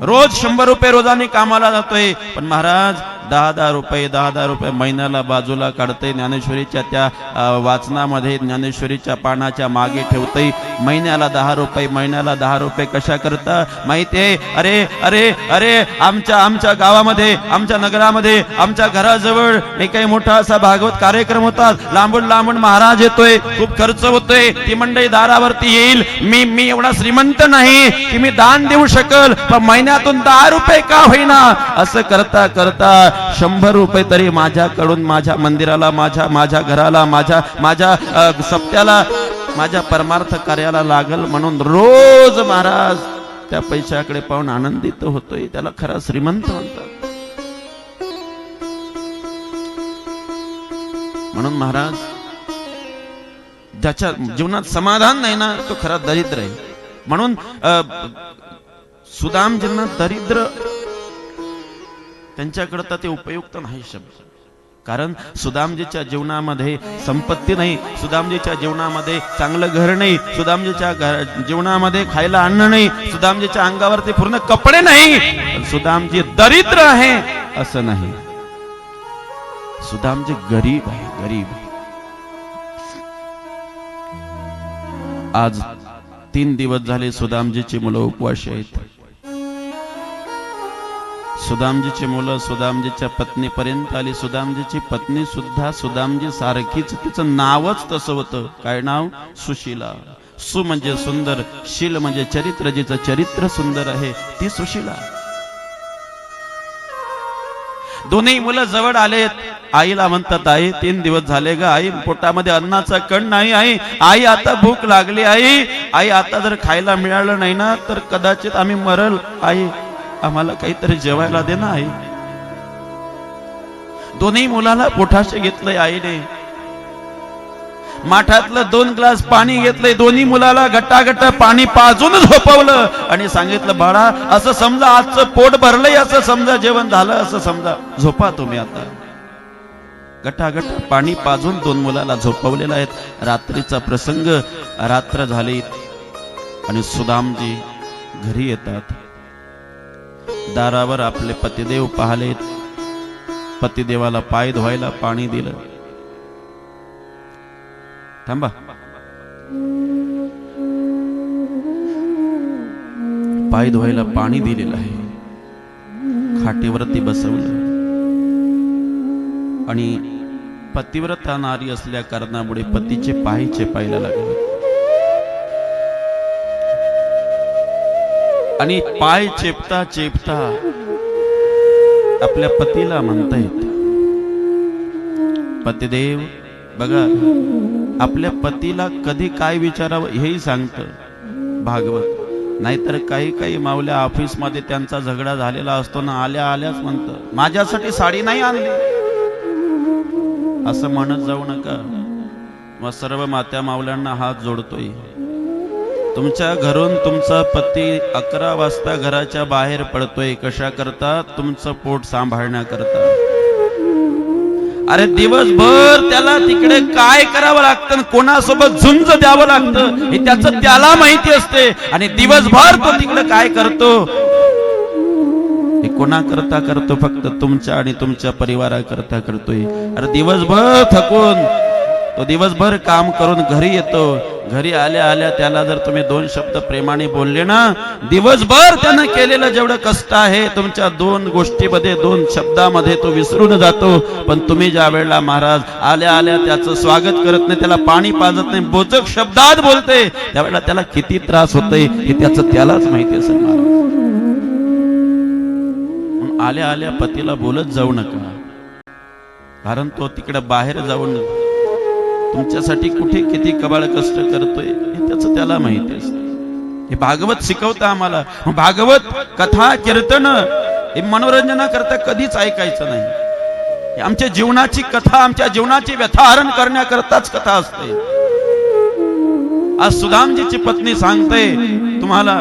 रोज 100 रुपये रोजाने कामाला जातोय, पण महाराज 10 रुपये महिन्याला बाजूला काढतय, ज्ञानेश्वरीच्या त्या वाचनामध्ये ज्ञानेश्वरीच्या पानाच्या मागे ठेवतय, महिन्याला 10 रुपये कशा करता माहितीये. अरे अरे अरे आमच्या गावामध्ये, आमच्या नगरामध्ये, आमच्या घराजवळ एक काही मोठा असा भागवत कार्यक्रम होता, लांबून महाराज येतोय, खूप खर्च होतोय, ती मंडळी दारावरती येईल, मी एवढा श्रीमंत नाही की मी दान देऊ शकल, पण महिन्यातून 10 रुपये का होईना, असं करता करता 100 रुपये तरी माझ्याकडून माझ्या मंदिराला, माझ्या घराला, माझ्या सप्त्याला, माझ्या परमार्थ कार्याला लागल म्हणून रोज महाराज त्या पैशाकडे पाहून आनंदित होतोय. त्याला खरा श्रीमंत म्हणतात. म्हणून महाराज ज्याच्या जीवनात समाधान नाही ना तो खरा दरिद्र आहे. म्हणून सुदामजींना दरिद्र त्यांच्याकरता ते उपयुक्त नाही शब्द, कारण सुदामजीच्या जीवनामध्ये संपत्ती नाही, सुदामजीच्या जीवनामध्ये चांगलं घर नाही, सुदामजीच्या जीवनामध्ये खायला अन्न नाही, सुदामजीच्या अंगावरती पूर्ण कपडे नाही, सुदामजी दरिद्र आहे असं नाही. सुदामजी गरीब आहे, गरीब. आज 3 दिवस झाले सुदामजीची मुलं उपवाशी आहेत. सुदामजीची मुलं सुदामजीच्या पत्नीपर्यंत आली. सुदामजीची पत्नी सुद्धा सुदामजी सारखीच, तिचं नावच तसं होतं. काय नाव? सुशीला. सु म्हणजे सुंदर, शील म्हणजे चरित्र, जिचं चरित्र सुंदर आहे ती सुशीला. दोन्ही मुलं जवळ आलेत. आईला म्हणतात आई 3 दिवस झाले ग आई, पोटामध्ये अन्नाचा कण नाही आई आता भूक लागली आई आता जर खायला मिळालं नाही ना तर कदाचित आम्ही मरल, आई आम्हाला काहीतरी जेवायला दे ना आई. दोन्ही मुलाला पोटाशी घेतलंय आईने, माठातलं 2 ग्लास पाणी घेतलंय, दोन्ही मुलाला गट्टागट्ट पाणी पाजून झोपवलं आणि सांगितलं बाळा असं समजा आजचं पोट भरलंय, असं समजा जेवण झालं, असं समजा, झोपा तुम्ही आता. गट्टागट्ट पाणी पाजून 2 मुलाला झोपवलेलं आहे. रात्रीचा प्रसंग, रात्र झाली आणि सुदामजी घरी येतात. दारावर आपले पतिदेव पाहलेत. पतिदेवाला पाय धुवायला पाणी दिलं. थांबा, पाय धुवायला पाणी दिलेलं आहे. खाटीवरती बसवलं आणि पतिव्रता नारी असल्या कारणामुळे पतीचे पाय चेपायला लागले आणि पाय चेपता चेपता आपल्या पतीला म्हणतायत, पतिदेव बघा आपल्या पतीला कधी काय विचारावं हेही सांगतं भागवत. नाहीतर काही मावल्या ऑफिस मध्ये त्यांचा झगडा झालेला असतो ना, आल्याच म्हणतं माझ्यासाठी साडी नाही आणली, असं म्हणत जाऊ नका. मग सर्व मात्या मावल्यांना हात जोडतोय, तुमच्या घरून तुमचा पती 11 वाजता घराच्या बाहेर पडतोय, कशा करता? तुमचं पोट सांभाळण्याकरता. अरे दिवसभर त्याला तिकडे काय करावं लागतं, कोणासोबत झुंज द्यावं लागतं हे त्याचं त्याला माहिती असते. आणि दिवसभर तो तिकडे काय करतो हे कोणाकरता करतो? फक्त तुमच्या आणि तुमच्या परिवाराकरता करतोय. अरे दिवसभर थकून तो दिवसभर काम करून घरी येतो. घरी आल्या आल्या त्याला जर तुम्ही 2 शब्द प्रेमाने बोलले ना, दिवसभर त्यानं केलेलं जेवढं कष्ट आहे तुमच्या 2 गोष्टीमध्ये 2 शब्दामध्ये तो विसरून जातो. पण तुम्ही ज्या वेळेला महाराज आल्या आल्या त्याचं स्वागत करत नाही, त्याला पाणी पाजत नाही, बोचक शब्दात बोलते, त्यावेळेला त्याला किती त्रास होतोय हे त्याचं त्यालाच माहिती असेल महाराज. आल्या आल्या पतीला बोलत जाऊ नका, कारण तो तिकडे बाहेर जाऊन तुमच्यासाठी कुठे किती कबाळ कष्ट करतोय हे त्याचं त्याला माहिती असते. हे भागवत शिकवतं आम्हाला. भागवत कथा कीर्तन हे मनोरंजनाकरता कधीच ऐकायचं नाही. हे आमच्या जीवनाची कथा, आमच्या जीवनाची व्यथाहरण करण्याकरताच कथा असते. आज सुदामजीची पत्नी सांगते तुम्हाला,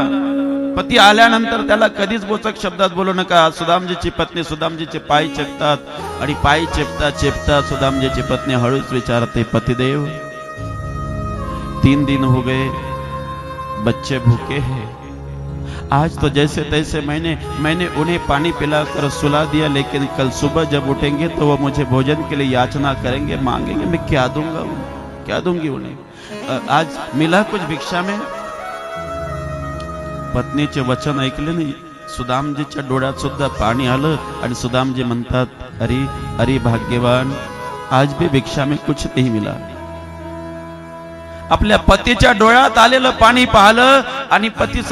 पती आल्यानंतर त्याला कधीच बोचक शब्दात बोलू नका. सुदामजीची पत्नी सुदामजीचे पाय चेपतात आणि पाय चेपता चेपता सुदामजीची पत्नी हळूच विचारते, पतिदेव 3 दिन हो गए, बच्चे भूखे हैं. आज तो जैसे तैसे मैंने उन्हें पानी पिलाकर सुला दिया, लेकिन कल सुबह जब उठेंगे तो वो मुझे भोजन के लिए याचना करेंगे, मांगेंगे. मैं क्या दूंगा, क्या दूंगी उन्हें? आज मिला कुछ भिक्षा में? पत्नीचे वचन ऐकले नाही, सुदामजीच्या डोळ्यात सुद्धा पाणी आलं आणि सुदामजी म्हणतात, अरे अरे भाग्यवान, आज भी भिक्षा में कुछ नहीं मिला. आपल्या पतीच्या डोळ्यात आलेलं पाणी पाहिलं आणि पत्नी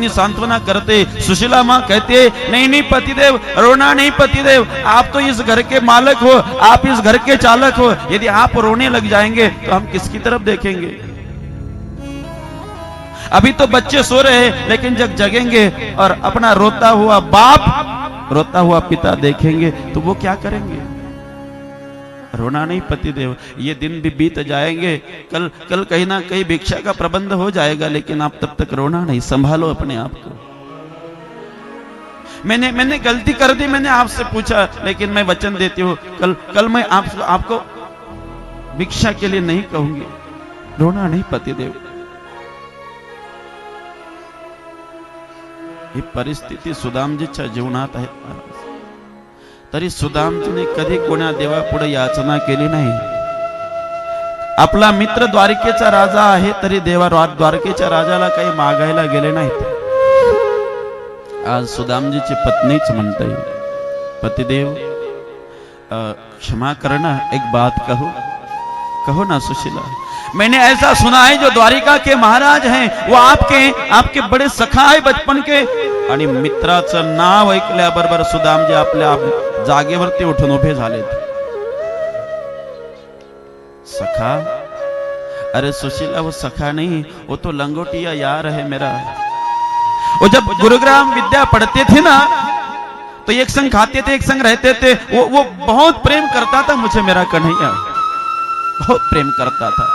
सांत्वना करते. सुशीला माँ कहते, नहीं नहीं पतिदेव, रोना नहीं पतिदेव, आप तो इस घर के मालिक हो, आप इस घर के चालक हो. यदि आप रोने लग जाएंगे तो हम किसकी तरफ देखेंगे? अभी तो बच्चे सो रहे हैं, लेकिन जब जगेंगे और अपना रोता हुआ बाप, रोता हुआ पिता देखेंगे तो वो क्या करेंगे? रोना नहीं पतिदेव, ये दिन भी बीत जाएंगे, कल कहीं ना कहीं भिक्षा का प्रबंध हो जाएगा, लेकिन आप तब तक रोना नहीं, संभालो अपने आप को. मैंने गलती कर दी, मैंने आपसे पूछा, लेकिन मैं वचन देती हूँ कल मैं आपको भिक्षा के लिए नहीं कहूंगी. रोना नहीं पतिदेव. ही परिस्थिती सुदामजीच्या जीवनात आहे. तरी सुदामजीने कधी कोणा देवापुढे याचना केली नाही. आपला मित्र द्वारकेचा राजा आहे, तरी देवा द्वारकेच्या राजाला काही मागायला गेले नाहीत. आज सुदामजीची पत्नीच म्हणते, पतिदेव क्षमा करना, एक बात कहो ना सुशीला. मैंने ऐसा सुना है जो द्वारिका के महाराज हैं वो आपके बड़े सखा आहे बचपन के. आणि मित्राचं नाव ऐकल्याबरोबर सुदामजी आपल्या जागेवरती उठून उभे झालेत. सखा? अरे सुशीला, वो सखा नहीं, वो तो लंगोटिया यार है मेरा. वो जब गुरुग्राम विद्या पढ़ते थे ना, तो एक संग खाते थे, एक संग रहते थे. वो बहुत प्रेम करता था मुझे, मेरा कन्हैया बहुत प्रेम करता था.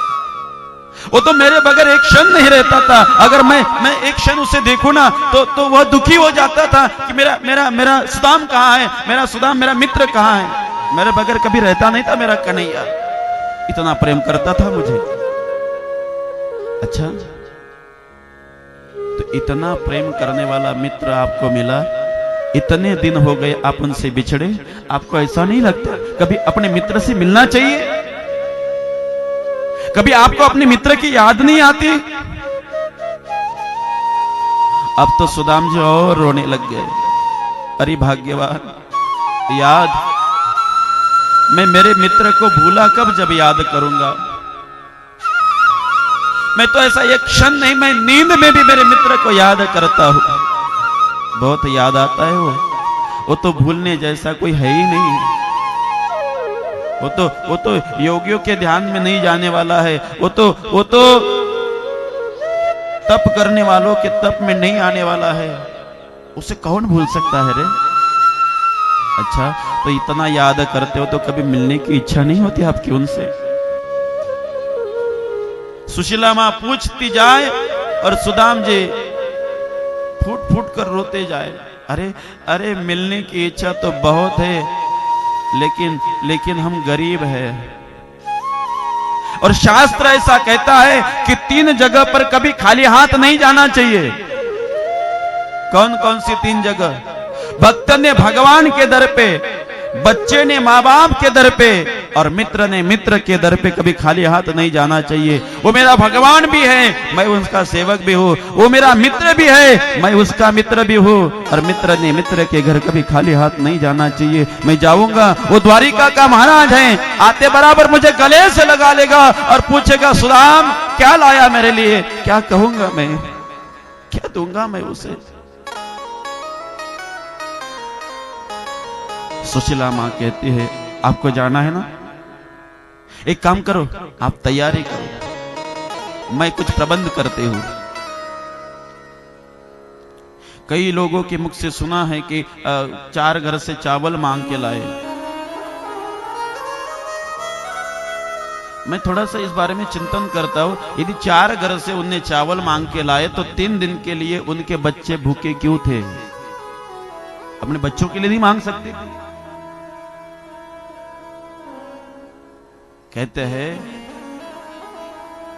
वो तो मेरे बगैर एक क्षण नहीं रहता था. अगर मैं एक क्षण उसे देखूं ना तो वह दुखी हो जाता था कि मेरा सुदाम कहाँ है, मेरा सुदाम, मेरा मित्र कहाँ है. मेरे बगैर कभी रहता नहीं था मेरा कन्हैया, इतना प्रेम करता था मुझे. अच्छा, तो इतना प्रेम करने वाला मित्र आपको मिला, इतने दिन हो गए आप उनसे बिछड़े, आपको ऐसा नहीं लगता कभी अपने मित्र से मिलना चाहिए? कभी आपको अपने मित्र की याद नहीं आती? अब तो सुदाम जी और रोने लग गए. अरे भाग्यवान, याद, मैं मेरे मित्र को भूला कब जब याद करूंगा. मैं तो ऐसा एक क्षण नहीं, मैं नींद में भी मेरे मित्र को याद करता हूं. बहुत याद आता है वो तो भूलने जैसा कोई है ही नहीं. वो तो योगियों के ध्यान में नहीं जाने वाला है. वो तो तप करने वालों के तप में नहीं आने वाला है. उसे कौन भूल सकता है रे? अच्छा, तो इतना याद करते हो तो कभी मिलने की इच्छा नहीं होती आपकी उनसे? सुशीला मां पूछती जाए और सुदाम जी फूट फूट कर रोते जाए। अरे अरे मिलने की इच्छा तो बहुत है, लेकिन हम गरीब हैं। और शास्त्र ऐसा कहता है कि 3 जगह पर कभी खाली हाथ नहीं जाना चाहिए। कौन कौन सी 3 जगह? भक्त ने भगवान के दर पे, बच्चे ने माँ बाप के दर पे, और मित्र ने मित्र के दर पे कभी खाली हाथ नहीं जाना चाहिए। वो मेरा भगवान भी है, मैं उसका सेवक भी हूँ। वो मेरा मित्र भी है, मैं उसका मित्र भी हूँ। और मित्र ने मित्र के घर कभी खाली हाथ नहीं जाना चाहिए। मैं जाऊंगा, वो द्वारिका का महाराज है, आते बराबर मुझे गले से लगा लेगा और पूछेगा, सुदाम क्या लाया मेरे लिए? क्या कहूंगा मैं, क्या दूंगा मैं उसे? सुशीला मां कहती है, आपको जाना है ना, एक काम करो, आप तैयारी करो, मैं कुछ प्रबंध करती हूं। कई लोगों के मुख से सुना है कि 4 घर से चावल मांग के लाए। मैं थोड़ा सा इस बारे में चिंतन करता हूं, यदि 4 घर से उनने चावल मांग के लाए तो 3 दिन के लिए उनके बच्चे भूखे क्यों थे? अपने बच्चों के लिए नहीं मांग सकते थे? कहते हैं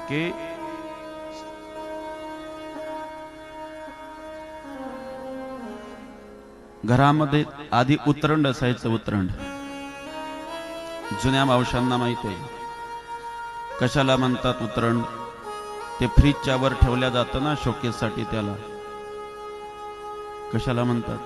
कि घरामध्ये आधी उतरंड असायचं। उतरंड जुन्या मावशांना माहित आहे कशाला म्हणतात उतरंड? ते फ्रीजच्या वर ठेवल्या जातं ना शोकेससाठी, त्याला कशाला म्हणतात?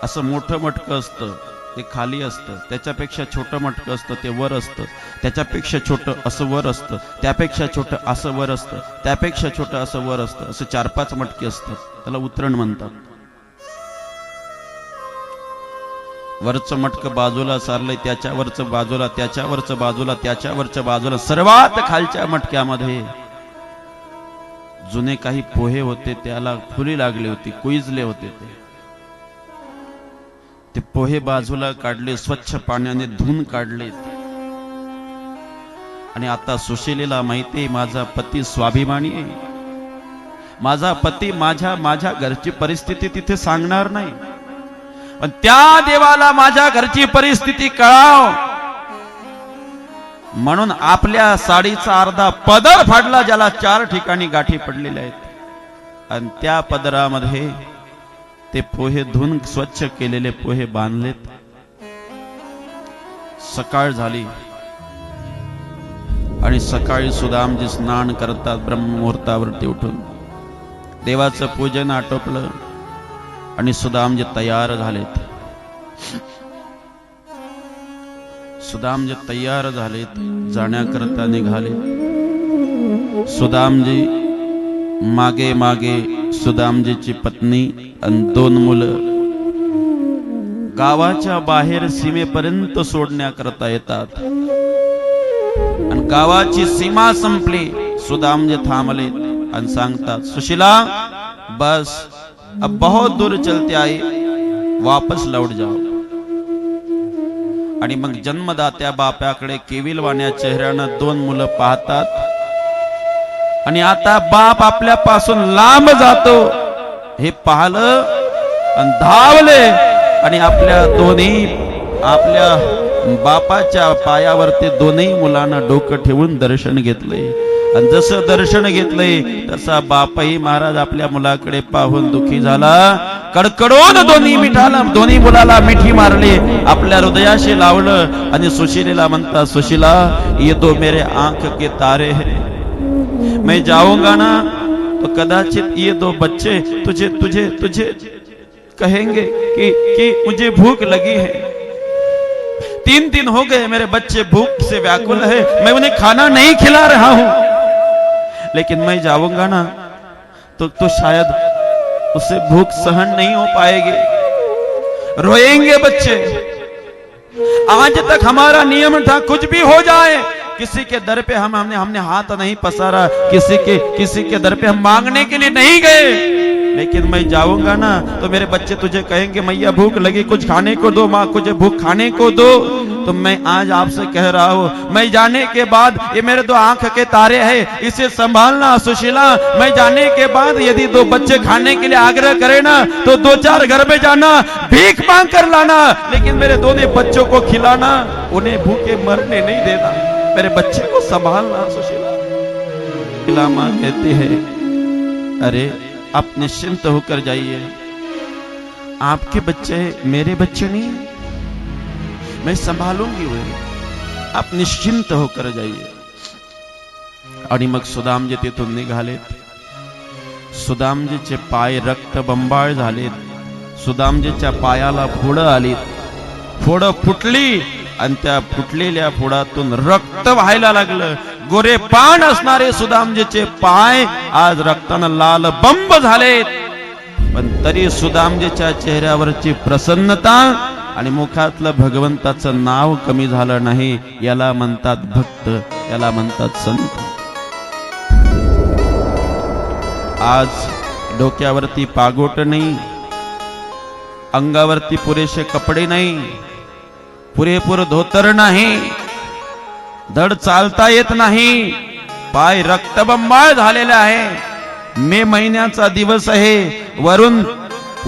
असं मोठं मटकं असतं ते खाली असतं, त्याच्यापेक्षा छोटं मटकं असतं ते वर असतं, त्याच्यापेक्षा छोटं असं वर असतं, त्यापेक्षा छोटं असं वर असतं, त्यापेक्षा छोटं असं वर असतं, असं 4-5 मटके असतात, त्याला उतरण म्हणतात। वरचं मटकं बाजूला सारलंय, त्याच्यावरचं बाजूला, त्याच्यावरचं बाजूला, त्याच्यावरचं बाजूला, सर्वात खालच्या मटक्यामध्ये जुने काही पोहे होते, त्याला फुली लागली होती, कुइजले होते। ते पोहे बाजूला काढले, स्वच्छ पाण्याने धुवून काढले। आणि आता सुशीलेला माहिती, माझा पती स्वाभिमानी आहे, माझा पती माझ्या घरची परिस्थिती तिथे सांगणार नाही, पण त्या देवाला माझ्या घरची परिस्थिती कळाव म्हणून आपल्या साडीचा अर्धा पदर फाडला, ज्याला 4 ठिकाणी गाठी पडलेल्या आहेत, आणि त्या पदरामध्ये ते पोहे धुवून स्वच्छ केलेले पोहे बांधलेत। सकाळ झाली आणि सकाळी सुदामजी स्नान करतात ब्रह्ममुहूर्तावरती उठून, देवाचं पूजन आटोपलं आणि सुदामजी तयार झालेत। सुदामजी तयार झालेत, जाण्याकरता निघाले। सुदामजी मागे मागे सुदामजीची पत्नी आणि 2 मुलं गावाच्या बाहेर सीमेपर्यंत सोडण्याकरता येतात, आणि गावाची सीमा संपली, सुदामजी थांबले आणि सांगतात, सुशीला बस अब बहुत दूर चलते आई, वापस लौट जाओ। आणि मग जन्मदात्या बापाकडे केविलवाण्या चेहऱ्यानं 2 मुलं पाहतात, आणि आता बाप आपल्यापासून लांब जातो हे पाहिलं आणि धावले, आणि आपल्या बापाच्या पायावरती 2ही मुलांना डोकं ठेवून दर्शन घेतले। आणि जसं दर्शन घेतलंय तसा बापही महाराज आपल्या मुलाकडे पाहून दुखी झाला, कडकडून 2ही मुलाला मिठी मारली, आपल्या हृदयाशी लावलं, आणि सुशीलेला म्हणता, सुशीला ये तो मेरे आंख के तारे हैं, मैं जाऊंगा ना तो कदाचित ये 2 बच्चे तुझे कहेंगे कि मुझे भूख लगी है। 3 दिन हो गए मेरे बच्चे भूख से व्याकुल है, मैं उन्हें खाना नहीं खिला रहा हूं, लेकिन मैं जाऊंगा ना तो शायद उसे भूख सहन नहीं हो पाएगी, रोएंगे बच्चे। आज तक हमारा नियम था कुछ भी हो जाए, किसी के दर पे हमने हाथ नहीं पसारा, किसी के दर पे हम मांगने के लिए नहीं गए, लेकिन मैं जाऊंगा ना तो मेरे बच्चे तुझे कहेंगे मैया भूख लगी, कुछ खाने को दो, माँ कुछ भूख खाने को दो। तो मैं आज आपसे कह रहा हूं, मैं जाने के बाद ये मेरे दो आंख के तारे हैं, इसे संभालना सुशीला। मैं जाने के बाद यदि दो बच्चे खाने के लिए आग्रह करे ना तो 2-4 घर में जाना, भीख मांग कर लाना, लेकिन मेरे दोनों बच्चों को खिलाना, उन्हें भूखे मरने नहीं देना, मेरे बच्चे को संभालना सुशीला। मां कहती है, अरे आप निश्चिंत होकर जाइए, आपके बच्चे मेरे बच्चे नहीं, मैं संभालूंगी उन्हें, आप निश्चिंत होकर जाइए। आणि मग सुदामजी तिथून निघाले। सुदामजीचे पाय रक्तबंबाळ झालेत, सुदामजीच्या पायाला फोडं आली, फोडं फुटली आणि त्या फुटलेल्या फोडातून रक्त व्हायला लागलं। गोरे पान असणारे सुदामजीचे पाय आज रक्तानं लाल बंब झालेत, पण तरी सुदामजीच्या चेहऱ्यावरची प्रसन्नता आणि मुखातलं भगवंताचं नाव कमी झालं नाही। याला म्हणतात भक्त, याला म्हणतात संत। आज डोक्यावरती पागोट नाही, अंगावरती पुरेसे कपडे नाही, पुरेपूर धोतर नाही, धड चालता येत नाही, पाय रक्तबंबाळ झालेले आहे। मे महिन्याचा दिवस आहे, वरून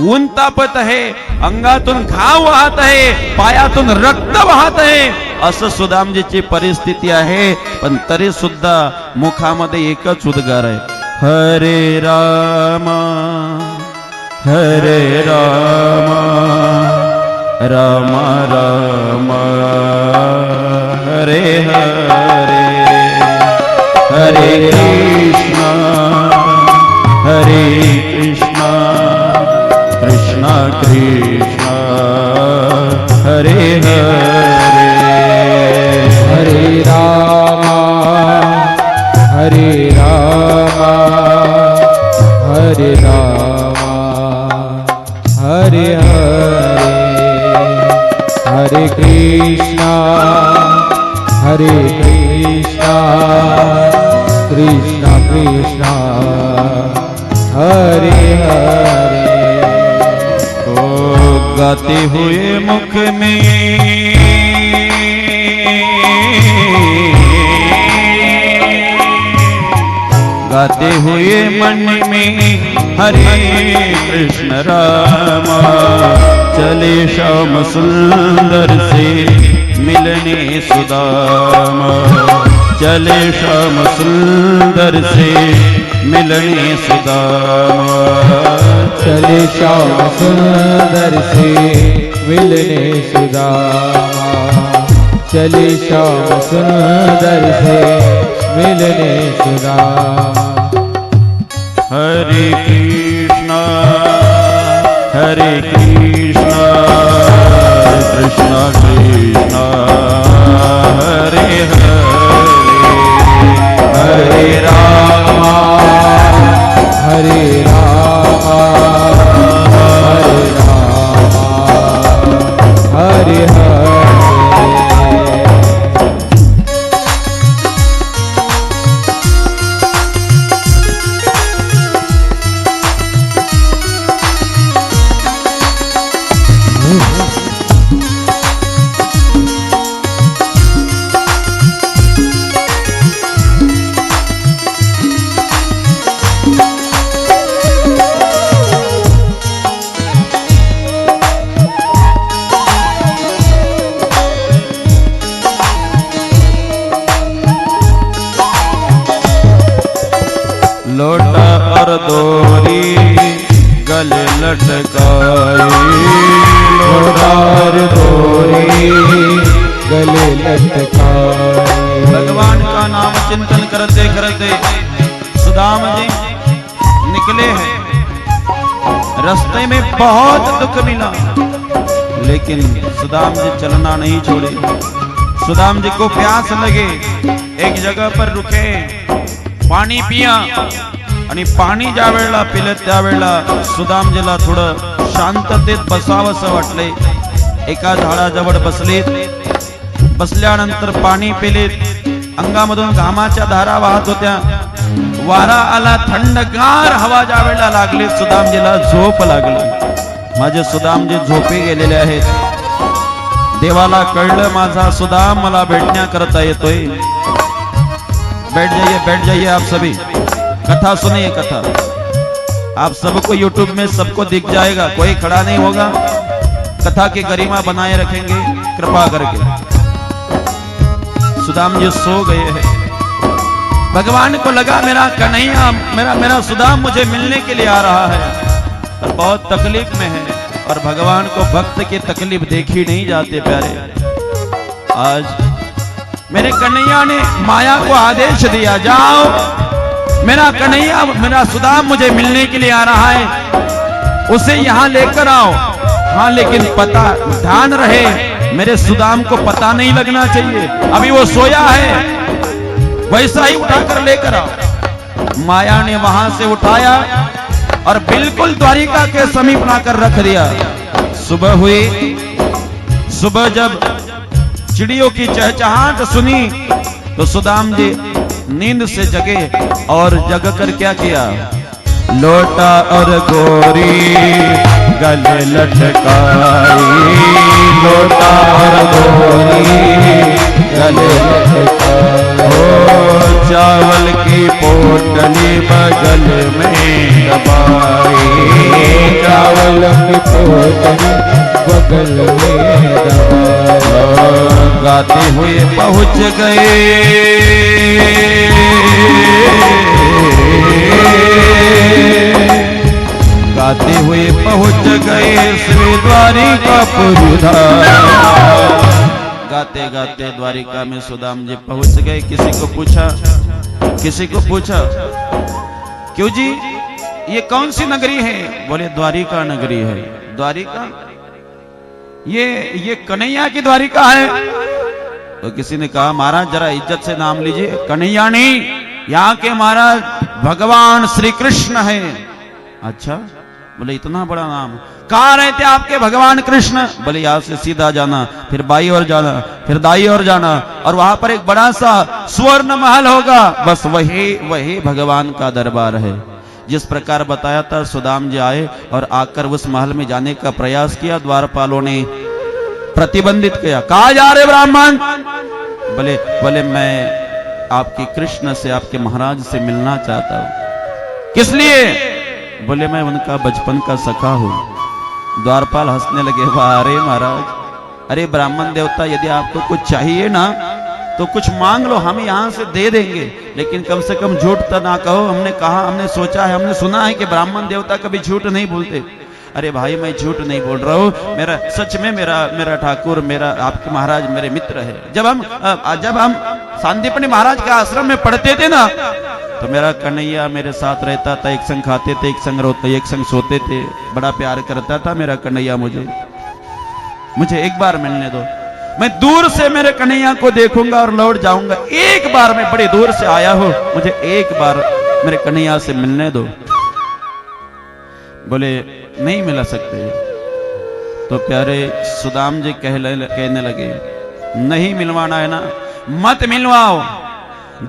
ऊन तापत आहे, अंगातून घाव वाहत आहे, पायातून रक्त वाहत आहे, असं सुदामजीची परिस्थिती आहे। पण तरी सुद्धा मुखामध्ये एकच उद्गार आहे, हरे राम हरे राम राम राम हरे हरे, हरे कृष्णा हरे कृष्णा कृष्णा कृष्णा हरे हरे, हरे राम हरे राम हरे राम हरे हरे, हरे कृष्णा कृष्णा कृष्णा हरे हरे। ओ गाते हुए मुख में गाते हुए मन में हरे कृष्ण राम, चले श्याम सुंदर से मिलने सुदामा, चले श्याम सुंदर से मिलने सुदामा, चले श्याम सुंदर से मिलने सुदामा, चले श्याम सुंदर से मिलने सुदामा। हरे कृष्णा कृष्णा कृष्णा हरे हरे, हरे राम हरे राम हरे राम हरे हरे। लोटा और दोरी गले लटकाए, लोटा और दोरी गले लटकाए। भगवान का नाम चिंतन करते करते सुदाम जी निकले हैं। रास्ते में बहुत दुख मिला, लेकिन सुदाम जी चलना नहीं छोड़े। सुदाम जी को प्यास लगे, एक जगह पर रुके, पाणी पिया आणि पाणी ज्या वेळेला पिले त्यावेळेला सुदामजीला थोडं शांततेत बसावंसं वाटले। एका झाडाजवळ बसलेत, बसल्यानंतर पाणी पिलेत, अंगामधून घामाच्या धारा वाहत होत्या, वारा आला, थंडगार हवा ज्या वेळेला लागली सुदामजीला झोप लागली. माझे सुदामजी झोपे गेलेले आहेत. देवाला कळलं माझा सुदाम मला भेटण्याकरता येतोय. बैठ जाइए आप सभी, कथा सुनिए कथा. आप सबको यूट्यूब में सबको दिख जाएगा, कोई खड़ा नहीं होगा. कथा की गरिमा बनाए रखेंगे कृपा करके. सुदाम जी सो गए हैं. भगवान को लगा मेरा कन्हैया, मेरा सुदाम मुझे मिलने के लिए आ रहा है और बहुत तकलीफ में है. और भगवान को भक्त की तकलीफ देखी नहीं जाते प्यारे. आज मेरे कन्हैया ने माया को आदेश दिया, जाओ मेरा कन्हैया, मेरा सुदाम मुझे मिलने के लिए आ रहा है, उसे यहां लेकर आओ. हाँ लेकिन पता ध्यान रहे, मेरे सुदाम को पता नहीं लगना चाहिए, अभी वो सोया है. वैसा ही उठाकर लेकर आओ. माया ने वहां से उठाया और बिल्कुल द्वारिका के समीप लाकर रख दिया. सुबह हुई. सुबह जब चिड़ियों की चहचहाट सुनी तो सुदाम जी नींद से जगे और जग कर क्या किया, लोटा और गोरी गले लटकाई. लोटा और गोरी गले लटकाई. चावल की पोटली बगल में दबाई. चावल की पोटली बगल में दबाई. गाते हुए पहुंच गए गाते हुए पहुंच गए श्री द्वारिकापुर धाम. गाते गाते द्वारिका में सुदाम जी पहुंच गए. किसी को पूछा क्यों जी ये कौन सी नगरी है? बोले द्वारिका नगरी है. द्वारिका ये कन्हैया की द्वारिका है. तो किसी ने कहा महाराज जरा इज्जत से नाम लीजिए. कन्हैया नहीं, यहाँ के महाराज भगवान श्री कृष्ण है. अच्छा, बोले इतना बड़ा नाम. कहाँ रहते आपके भगवान कृष्ण? बोले यहाँ से सीधा जाना, फिर बाई ओर जाना, फिर दाई ओर जाना, और वहां पर एक बड़ा सा स्वर्ण महल होगा, बस वही भगवान का दरबार है. जिस प्रकार बताया था सुदाम जी आए और आकर उस महल में जाने का प्रयास किया. द्वारपालों ने प्रतिबंधित किया. कहा जा रहे ब्राह्मण? बोले मैं आपकी कृष्ण से, आपके महाराज से मिलना चाहता हूं. किस लिए? बोले मैं उनका बचपन का सखा हूं. द्वारपाल हंसने लगे. वाह अरे महाराज, अरे ब्राह्मण देवता, यदि आपको कुछ चाहिए ना तो कुछ मांग लो, हम यहां से दे देंगे, लेकिन कम से कम झूठ तो ना कहो. हमने कहा, हमने सोचा है, हमने सुना है कि ब्राह्मण देवता कभी झूठ नहीं बोलते. अरे भाई मैं झूठ नहीं बोल रहा हूं, मेरा सच में मेरा ठाकुर, मेरा आपके महाराज मेरे मित्र है. जब हम सांदीपनी महाराज के आश्रम में पढ़ते थे ना, तो मेरा कन्हैया मेरे साथ रहता था. एक संग खाते थे, एक संग रोते, एक संग सोते थे. बड़ा प्यार करता था मेरा कन्हैया. मुझे एक बार मिलने दो. मैं दूर से मेरे कन्हैया को देखूंगा और लौट जाऊंगा. एक बार, मैं बड़ी दूर से आया हूं, मुझे एक बार मेरे कन्हैया से मिलने दो. बोले नहीं मिला सकते. तो प्यारे सुदाम जी कहने लगे, नहीं मिलवाना है ना, मत मिलवाओ.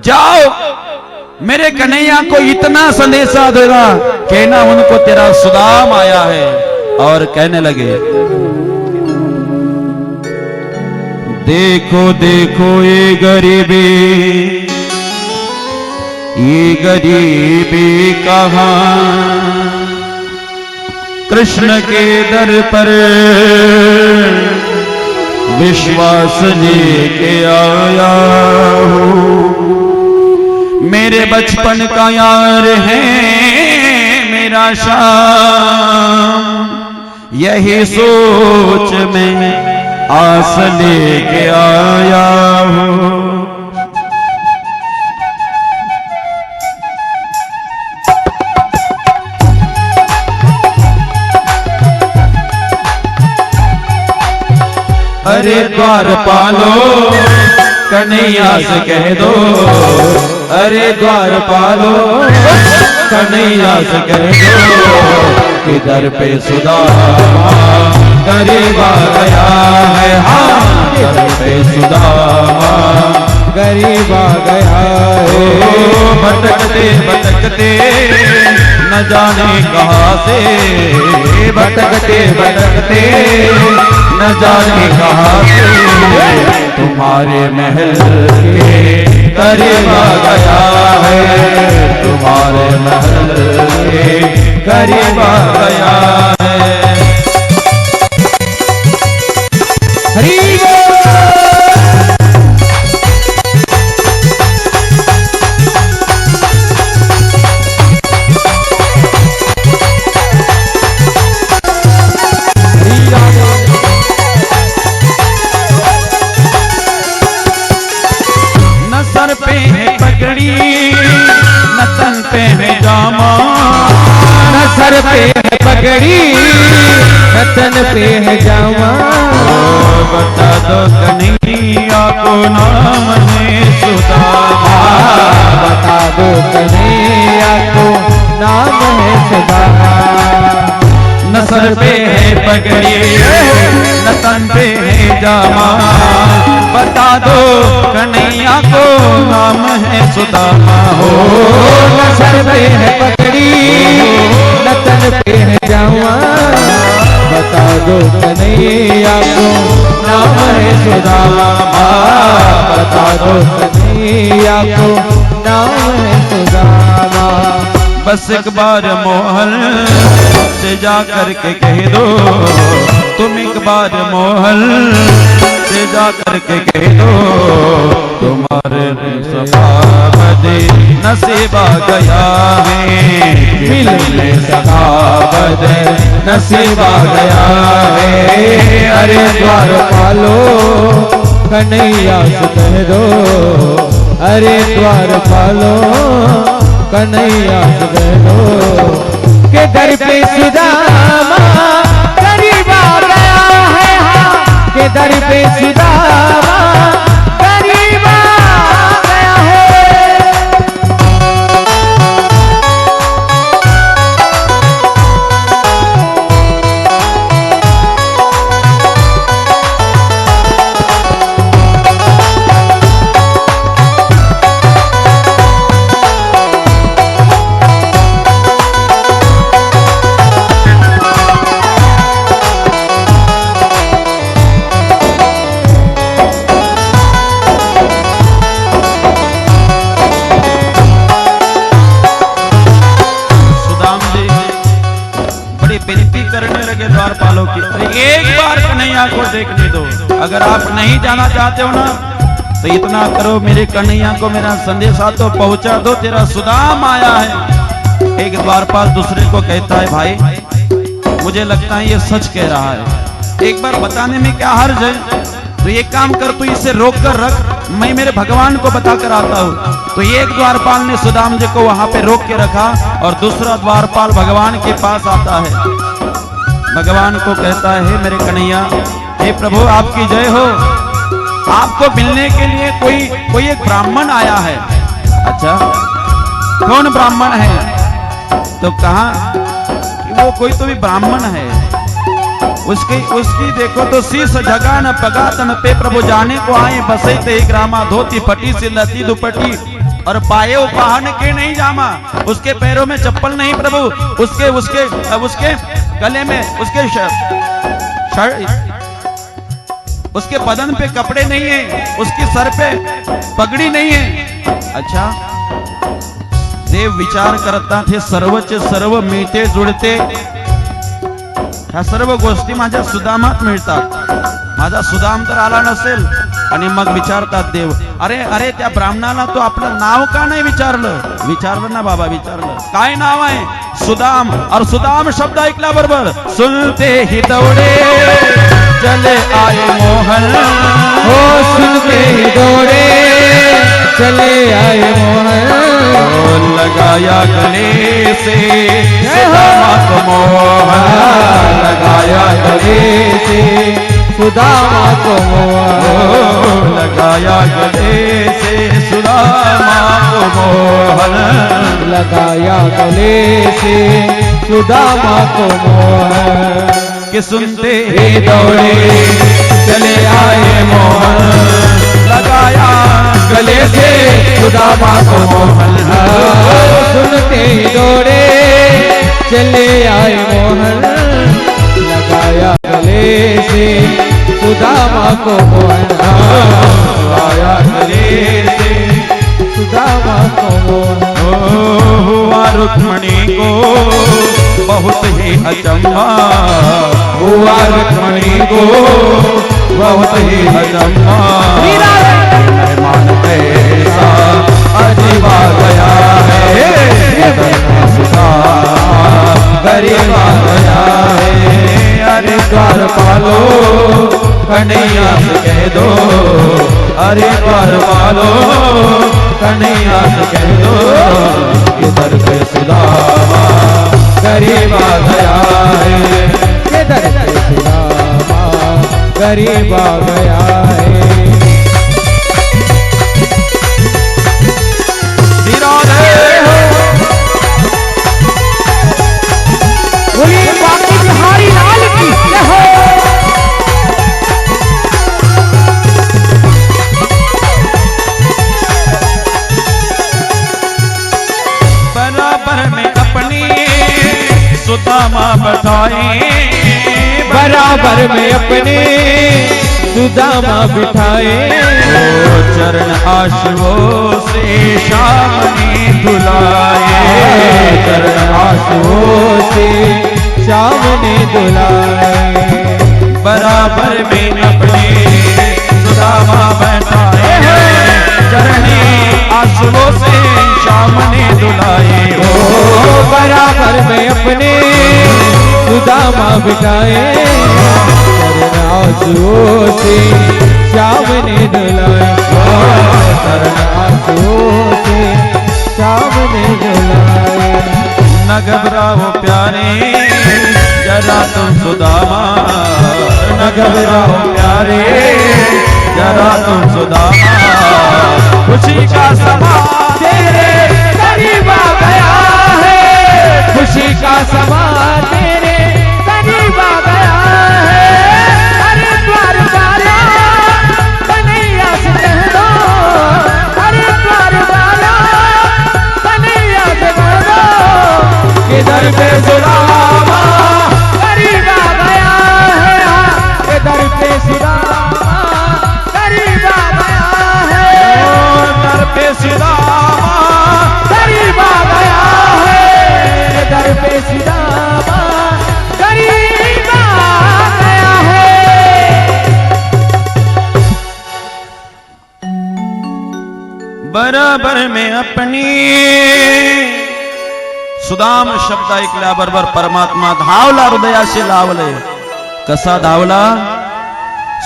जाओ मेरे कन्हैया को इतना संदेशा देना, कहना उनको तेरा सुदाम आया है. और कहने लगे, देखो देखो ये गरीबी कहाँ, कृष्ण के दर पर विश्वास लेके आया हूँ. मेरे बचपन का यार है मेरा श्याम, यही सोच में आस लेके आया हूँ. अरे द्वारपालो कन्हैया से कह दो, अरे द्वारपालो कन्हैया से कह दो, किधर पे सुदामा गरीब आ गया है. हाँ, दर पे सुदामा गरीब आ गया है. भटकते भटकते न जाने कहाँ से, भटकते भटकते न जाने कहाँ से तुम्हारे महल के करीब आ गया है, तुम्हारे महल के करीब आ गया है। हरि न सर पे है पगड़ी न तन पे है जामा, न सर पे है पगड़ी न तन पे है जामा, बता दो कन्हैया को नाम है सुदामा, बता दो कन्हैया को नाम है सुदामा। न सर पे है पगड़ी न तन पे है जामा, बता दो कन्हैया को नाम है सुदामा हो। न सर पे है पगड़ी न तन पे है जामा, बता दो कन्हैया को नाम है सुदामा, बता दो कन्हैया को नाम है सुदामा। बस एक बार मोहल से जा करके कह दो, तुम एक बार मोहल से जा करके कह दो, तुम्हारे सखावदे नसीबा गया है, मिलने सखावदे नसीबा गया है। अरे द्वार पालो कन्हैया से कह दो, अरे द्वार पालो कन्हैया से कह दो के दर पे सुदामा करीब आ गया है, के दर पे सुदामा करीब आ गया है। द्वारपालों की, एक बार कन्हैया को देखने दो। अगर आप नहीं जाना चाहते हो ना तो इतना करो, मेरे कन्हैया को मेरा संदेशा तो पहुंचा दो, तेरा सुदाम आया है। एक द्वारपाल दूसरे को कहता है, भाई मुझे लगता है ये सच कह रहा है, एक बार बताने में क्या हर्ज है। तो ये काम कर, तू इसे रोक कर रख, मैं मेरे भगवान को बता कर आता हूँ। तो एक द्वारपाल ने सुदाम जी को वहां पे रोक के रखा और दूसरा द्वारपाल भगवान के पास आता है, भगवान को कहता है, मेरे कन्हैया, हे प्रभु आपकी जय हो, आपको मिलने के लिए कोई एक ब्राह्मण आया है। अच्छा, कौन ब्राह्मण है? तो कहा कि वो कोई तो भी ब्राह्मण है, उसकी देखो तो शीश जगा न पगा तन पे प्रभु जाने को आए, बसे ते ग्रामा धोती फटी सी लती दुपट्टी और पाए पहन के नहीं जामा, उसके पैरों में चप्पल नहीं प्रभु, उसके गले में उसके बदन पे कपड़े नहीं है, उसके सर पे पगड़ी नहीं है। अच्छा, देव विचार करता थे, सर्वचे सर्व मिळते जुळते, ह्या सर्व गोष्टी माझ्या सुदामात मिळतात, माझा सुदाम तर आला नसेल। आणि मग विचारतात देव, अरे त्या ब्राह्मणाला तो आपलं नाव का नाही विचारलं? विचारलं ना बाबा, विचारलं, काय नाव आहे? सुदाम। और सुदाम शब्द ऐकल्या बरोबर सुनते ही दौड़े चले आए मोहन, हो सुनते ही दौड़े चले आए मोहन, लगाया गले से सुदामा को मोहन, लगाया गले से सुदामा को मोहन, लगाया गले से सुदामा को मोहन, लगाया गले से सुदामा को मोहन। कि सुनते ही दौड़े चले आए मोहन, लगाया गले से सुदामा को मोहन, सुनते ही दौड़े चले आए मोहन, लगाया गले से सुदामा को मोहन, लगाया गले से सुदामा को मोहन। हुआ रुक्मणी को बहुत ही अचंभा, हुआ रुक्मणी को बहुत ही अचंभा, मान कैसा अजीबा गया है, गरीब आ गया है। अरे द्वार पालो कन्हैया से कह दो, अरे द्वार पालो कन्हैया से कह दो, इधर पे सुदामा गरीब आ गया है, इधर पे सुदामा गरीब आ गया है। बोलिए बाकी बिहारी लाल की जय हो। बराबर में अपनी सुदामा बैठाए, बराबर में अपने सुदामा बिठाए, चरण आशुओं से श्याम ने धुलाए, चरण आंसुओं से श्याम ने धुलाए। बराबर में अपने सुदामा बैठाए, चरणी आंसुओं से श्याम ने धुलाए, ओ बराबर में अपने सुदामा बिठाए, चरण आंसुओं से श्याम ने धुलाए, चरण आंसुओं से श्याम ने धुलाए। न घबराओ प्यारे जरा तुम सुदामा, न घबराओ प्यारे जरा तुम सुदामा, खुशी का समा तेरे करीब आ गया है, खुशी का समा तेरे करीब आ गया है। अरे द्वार वाला कन्हैया से कह दो, अरे द्वार वाला कन्हैया से कह दो, किधर पे सुदामा करीब आ गया है, किधर पे सुदामा करीब आ गया है, दर पे सुदामा करीब आ गया है, दर पे सुदामा करीब आ गया है। बराबर में अपनी सुदाम शब्द ऐकल्याबरोबर परमात्मा धावला, हृदयाशी लावले. कसा धावला?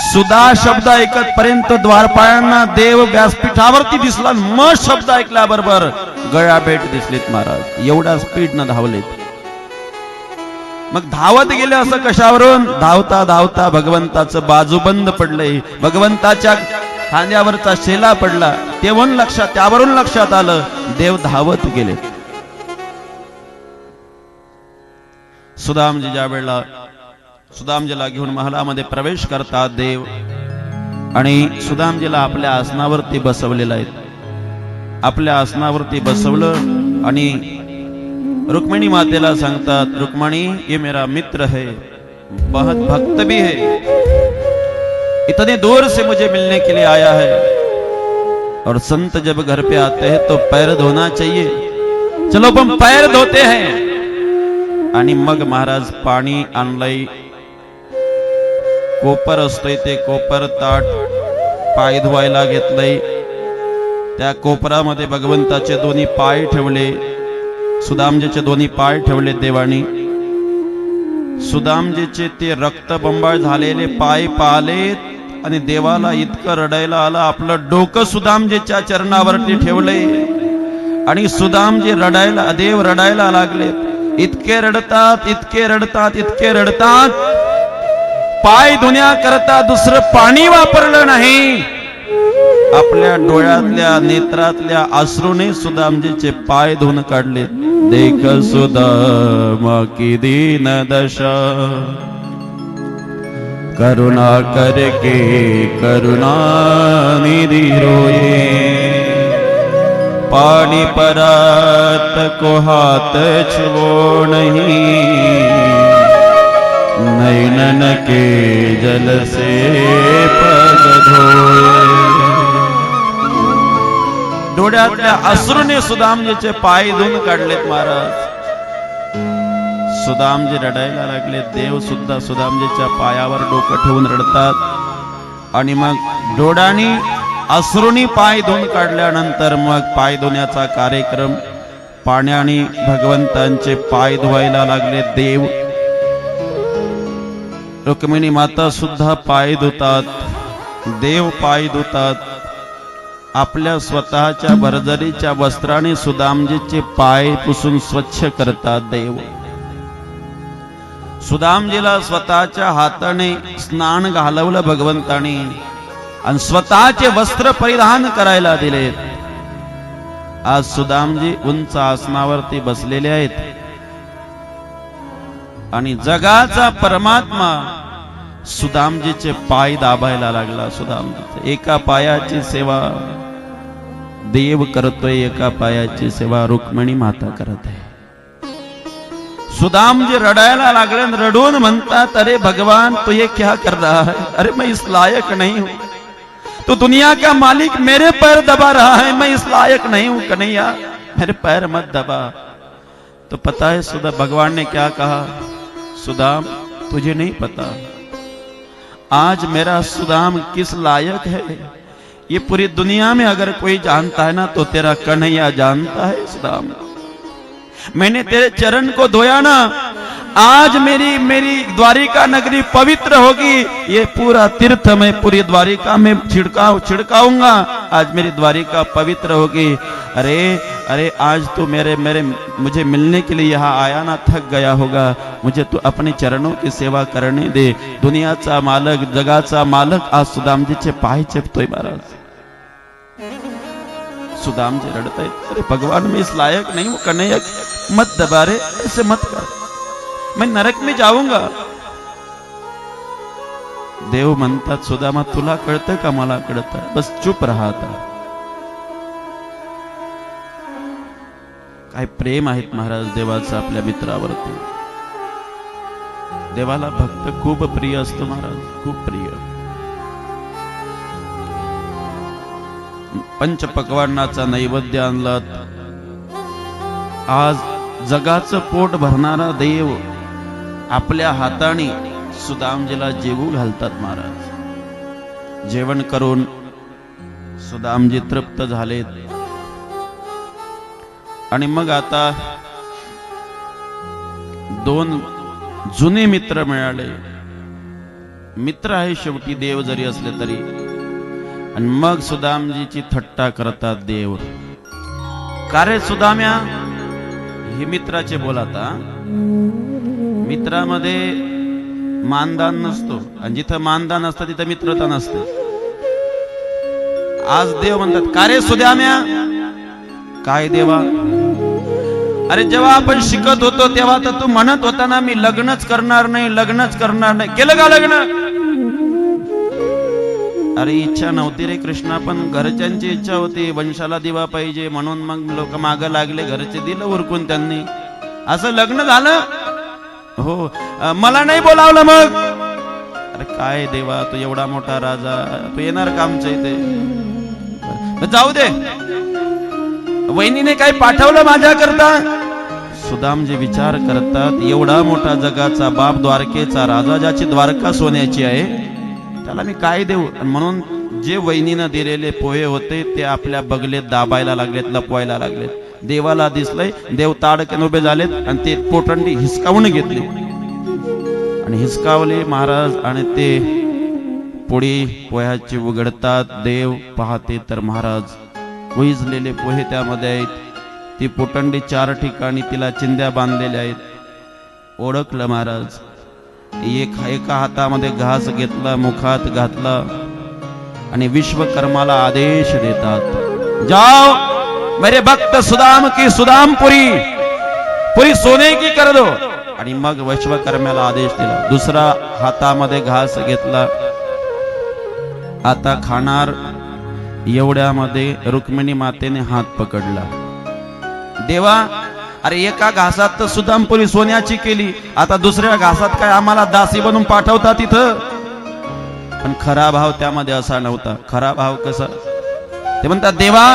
सुदा शब्द ऐकत पर्यंत द्वारपाळांना देव व्यासपीठावरती दिसला. म शब्द ऐकल्याबरोबर गळा भेट दिसलीत महाराज. एवढा स्पीड न धावलेत. मग धावत गेले असं कशावरून? धावता धावता भगवंताचं बाजूबंद पडलंय, भगवंताच्या खांद्यावरचा शेला पडला. त्यावरून लक्षात आलं देव धावत गेले. सुदामजी ज्या वेळेला सुदामजीला घेऊन महालामध्ये प्रवेश करतात देव, आणि सुदामजीला आपल्या आसनावरती बसवलेलं आहे. आपल्या आसनावरती बसवलं आणि रुक्मिणी मातेला सांगतात, रुक्मिणी ये मेरा मित्र है, बहुत भक्त भी है, इतने दूर से मुझे मिलने के लिए आया है, और संत जब घर पे आते हैं तो पैर धोना चाहिए, चलो हम पैर धोते हैं. आणि मग महाराज पाणी आणलंय. कोपर असतोय ते कोपर ताट पाय धुवायला घेतलंय. त्या कोपरामध्ये भगवंताचे दोन्ही पाय ठेवले, सुदामजीचे दोन्ही पाय ठेवले देवानी. सुदामजीचे ते रक्तबंबाळ झालेले पाय पाहलेत आणि देवाला इतकं रडायला आलं. आपलं डोकं सुदामजीच्या चरणावरती ठेवलंय आणि सुदामजी रडायला, देव रडायला लागले. इतके रडतात, इतके रडतात, इतके रडतात, पाय धुण्या करता दुसरं पाणी वापरलं नाही. आपल्या डोळ्यातल्या नेत्रातल्या अश्रूने सुदामजीचे पाय धुवून काढले. देख सुदामा की दीन दशा, करुणा करके करुणा निधि रोये. पानी परात को हाथ छुओ नहीं, नैनन के जल से पग धोए। डोळ्यातल्या अश्रूने सुदामजीचे पाय धुवून काढलेत महाराज. सुदामजी रडायला लागले. देव सुद्धा सुदामजीच्या पायावर डोकं ठेवून रडतात. आणि मग डोळ्यांनी अश्रूनी पाय धुवून काढल्यानंतर मग पाय धुण्याचा कार्यक्रम. पाण्याने भगवंतांचे पाय धुवायला लागले देव. रुक्मिणी माता सुद्धा पाय धुतात. देव पाय धुतात. आपल्या स्वतःच्या भरजरीच्या वस्त्राने सुदामजीचे पाय पुसून स्वच्छ करतात देव. सुदामजीला स्वतःच्या हाताने स्नान घालवलं भगवंताने आणि स्वतःचे वस्त्र परिधान करायला दिलेत. आज सुदामजी उंच आसनावरती बसलेले आहेत आणि जगाचा परमात्मा सुदामजीचे पाय दाबायला लागला. सुदामजीचे एका पायाची सेवा देव करतोय, एका पायाची सेवा रुक्मिणी माता करत आहे. सुदामजी रडायला लागले. रडून म्हणतात, अरे भगवान तो ये क्या कर रहा है? अरे मैं इस लायक नहीं हूं. तो दुनिया का मालिक मेरे पैर दबा रहा है. मैं इस लायक नहीं हूं कन्हैया, मेरे पैर मत दबा. तो पता है सुदा भगवान ने क्या कहा? सुदाम तुझे नहीं पता आज मेरा सुदाम किस लायक है. ये पूरी दुनिया में अगर कोई जानता है ना तो तेरा कन्हैया जानता है. सुदाम मैंने तेरे चरण को धोया ना, आज मेरी द्वारिका नगरी पवित्र होगी. ये पूरा तीर्थ मैं पूरी द्वारिका में छिड़काऊंगा. आज मेरी द्वारिका पवित्र होगी. अरे अरे आज तू मेरे मुझे मिलने के लिए यहाँ आया ना, थक गया होगा. मुझे तू अपने चरणों की सेवा करने दे. दुनियाचा मालक, जगाचा मालक आज सुदामजीचे पाय चेपतोय महाराज. सुदामजी रडत आहेत. अरे भगवान मैं इस लायक नहीं हूं कन्हैया, मत दबा रे, ऐसे मत कर, मैं नरक में जाऊंगा. देव म्हणतात, सुदामा तुला कळतं का मला कळतं, बस चुप राहा. आता काय प्रेम आहेत महाराज देवाचं आपल्या मित्रावरती. देवाला भक्त खूप प्रिय असतो महाराज, खूप प्रिय. पंचपक्वान्नाचा नैवेद्य आणला. आज जगाचं पोट भरणारा देव आपल्या हाताने सुदामजीला जेवू घालतात महाराज. जेवण करून सुदामजी तृप्त झालेत. आणि मग आता दोन जुने मित्र मिळाले. मित्र आहे शेवटी देव जरी असले तरी. आणि मग सुदामजीची थट्टा करतात देव. का रे सुदाम्या, हे मित्राचे बोल. आता मित्रामध्ये मानदान नसतो आणि जिथं मानदान असतं तिथं मित्रता नसते. आज देव म्हणतात, का रे सुदाम्या. काय देवा? अरे जेव्हा आपण शिकत होतो तेव्हा तर तू म्हणत होता ना मी लग्नच करणार नाही, लग्नच करणार नाही. केलं का लग्न? अरे इच्छा नव्हती रे कृष्णा, पण घरच्यांची इच्छा होती, वंशाला दिवा पाहिजे म्हणून मग लोक मागं लागले, घरचे दिलं उरकून त्यांनी. असं लग्न झालं. हो, मला नाही बोलावलं मग. अरे काय देवा, तू एवढा मोठा राजा, तू येणार का आमच्या इथे? जाऊ दे, वहिनीने काय पाठवलं माझ्या करता? सुदामजी विचार करतात, एवढा मोठा जगाचा बाप, द्वारकेचा राजा, ज्याची द्वारका सोन्याची आहे, त्याला मी काय देऊ? म्हणून जे वहिनीनं दिलेले पोहे होते ते आपल्या बगलेत दाबायला लागलेत, लपवायला लागलेत. देवाला दिसलंय, देव ताडकन उभे झालेत आणि ते पोटंडी हिसकावून घेतली आणि हिसकावले महाराज. आणि ते पोळी पोह्याची उघडतात. देव पाहते तर महाराज विजलेले पोहे त्यामध्ये आहेत. ती पोटंडी 4 ठिकाणी तिला चिंध्या बांधलेल्या आहेत. ओळखलं महाराज. एका हातामध्ये घास घेतला, मुखात घातला आणि विश्वकर्माला आदेश देतात, जाओ मेरे भक्त सुदाम की सुदामपुरी पुरी सोने की कर दो. आणि मग विश्वकर्म्याला आदेश दिला. दुसरा हातामध्ये घास घेतला, आता खाणार एवढ्यामध्ये रुक्मिणी मातेने हात पकडला. देवा, अरे एका घासात तर सुदामपुरी सोन्याची केली, आता दुसऱ्या घासात काय आम्हाला दासी बनून पाठवता तिथं? पण खरा भाव त्यामध्ये असा नव्हता. खरा भाव कसा? ते म्हणतात, देवा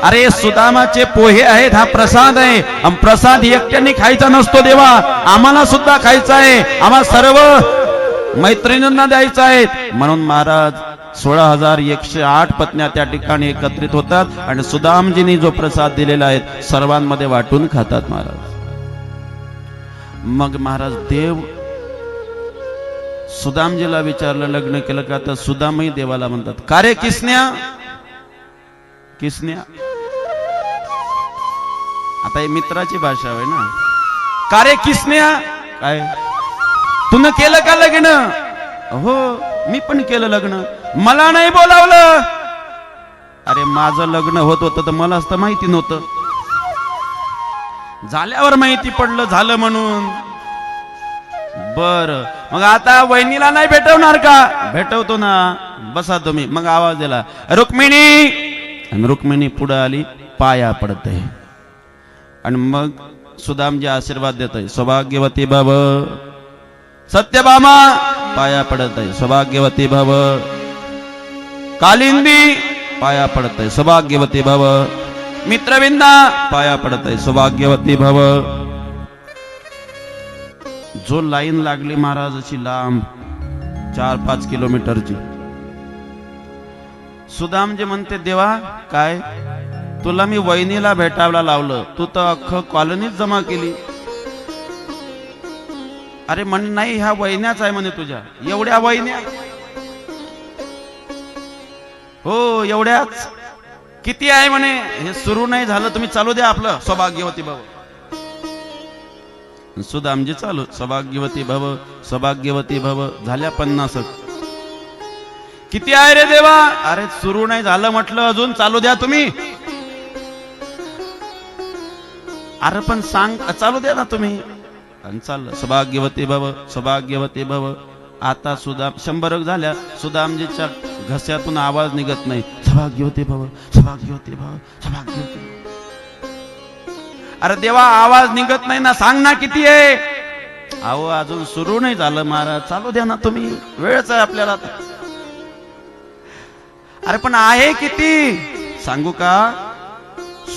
अरे सुदामाचे पोहे आहेत, हा प्रसाद आहे, आणि प्रसाद एकट्याने खायचा नसतो देवा, आम्हाला सुद्धा खायचा आहे, आम्हाला सर्व मैत्रिणींना द्यायचा आहे. म्हणून महाराज 16,108 पत्न्या त्या ठिकाणी एकत्रित होतात आणि सुदामजींनी जो प्रसाद दिलेला आहे सर्वांमध्ये वाटून खातात महाराज. मग महाराज देव सुदामजीला विचारलं, लग्न केलं का? तर सुदामही देवाला म्हणतात, का रे किसन्या? किसन्या आता ही मित्राची भाषा आहे ना. का रे किसन्या? काय तुन केलं का लग्न? हो मी पण केलं लग्न. मला नाही बोलावलं. अरे माझं लग्न होत होतं तर मला असतं माहिती नव्हतं, झाल्यावर माहिती पडलं झालं म्हणून. बर मग आता वहिनीला नाही भेटवणार का? भेटवतो ना, बसा तुम्ही. मग आवाज दिला, रुक्मिणी. आणि रुक्मिणी पुढे आली, पाया पडते. आणि मग सुदामजी आशीर्वाद देत आहे, सौभाग्यवती भव. सत्यभामा पाया पडत आहे, सौभाग्यवती भव. कालिंदी पाया पडत आहे, सौभाग्यवती भव. मित्रविंदा पाया पडत आहे, सौभाग्यवती भव. जो लाईन लागली महाराजाची लांब 4-5 किलोमीटरची. सुदामजी म्हणते, देवा काय तुला मी वहिनीला भेटायला लावलं, तू तर अख्खं कॉलनीच जमा केली. अरे म्हण नाही, ह्या वहिन्याच आहे म्हणे तुझ्या. एवढ्या वहिन्या? हो एवढ्याच. किती आहे म्हणे? हे सुरू नाही झालं तुम्ही चालू द्या आपलं, सौभाग्यवती भव. सुदामजी चालू, सौभाग्यवती भव, सौभाग्यवती भव. झाल्या 50. किती आहे रे देवा? अरे सुरू नाही झालं म्हटलं, अजून चालू द्या तुम्ही. अरे पण सांग, चालू द्या ना तुम्ही. चाललं, सौभाग्यवती भव, सौभाग्यवती भव. आता सुदाम 100 झाल्या. सुदामजीच्या घस्यातून आवाज निघत नाही, सौभाग्यवती भव, सौभाग्यवती भव, सौभाग्यवती भव. अरे देवा आवाज निघत नाही ना, सांग ना किती आहे? अहो अजून सुरू नाही झालं महाराज, चालू द्या ना तुम्ही, वेळच आहे आपल्याला. अरे पण आहे किती सांगू का?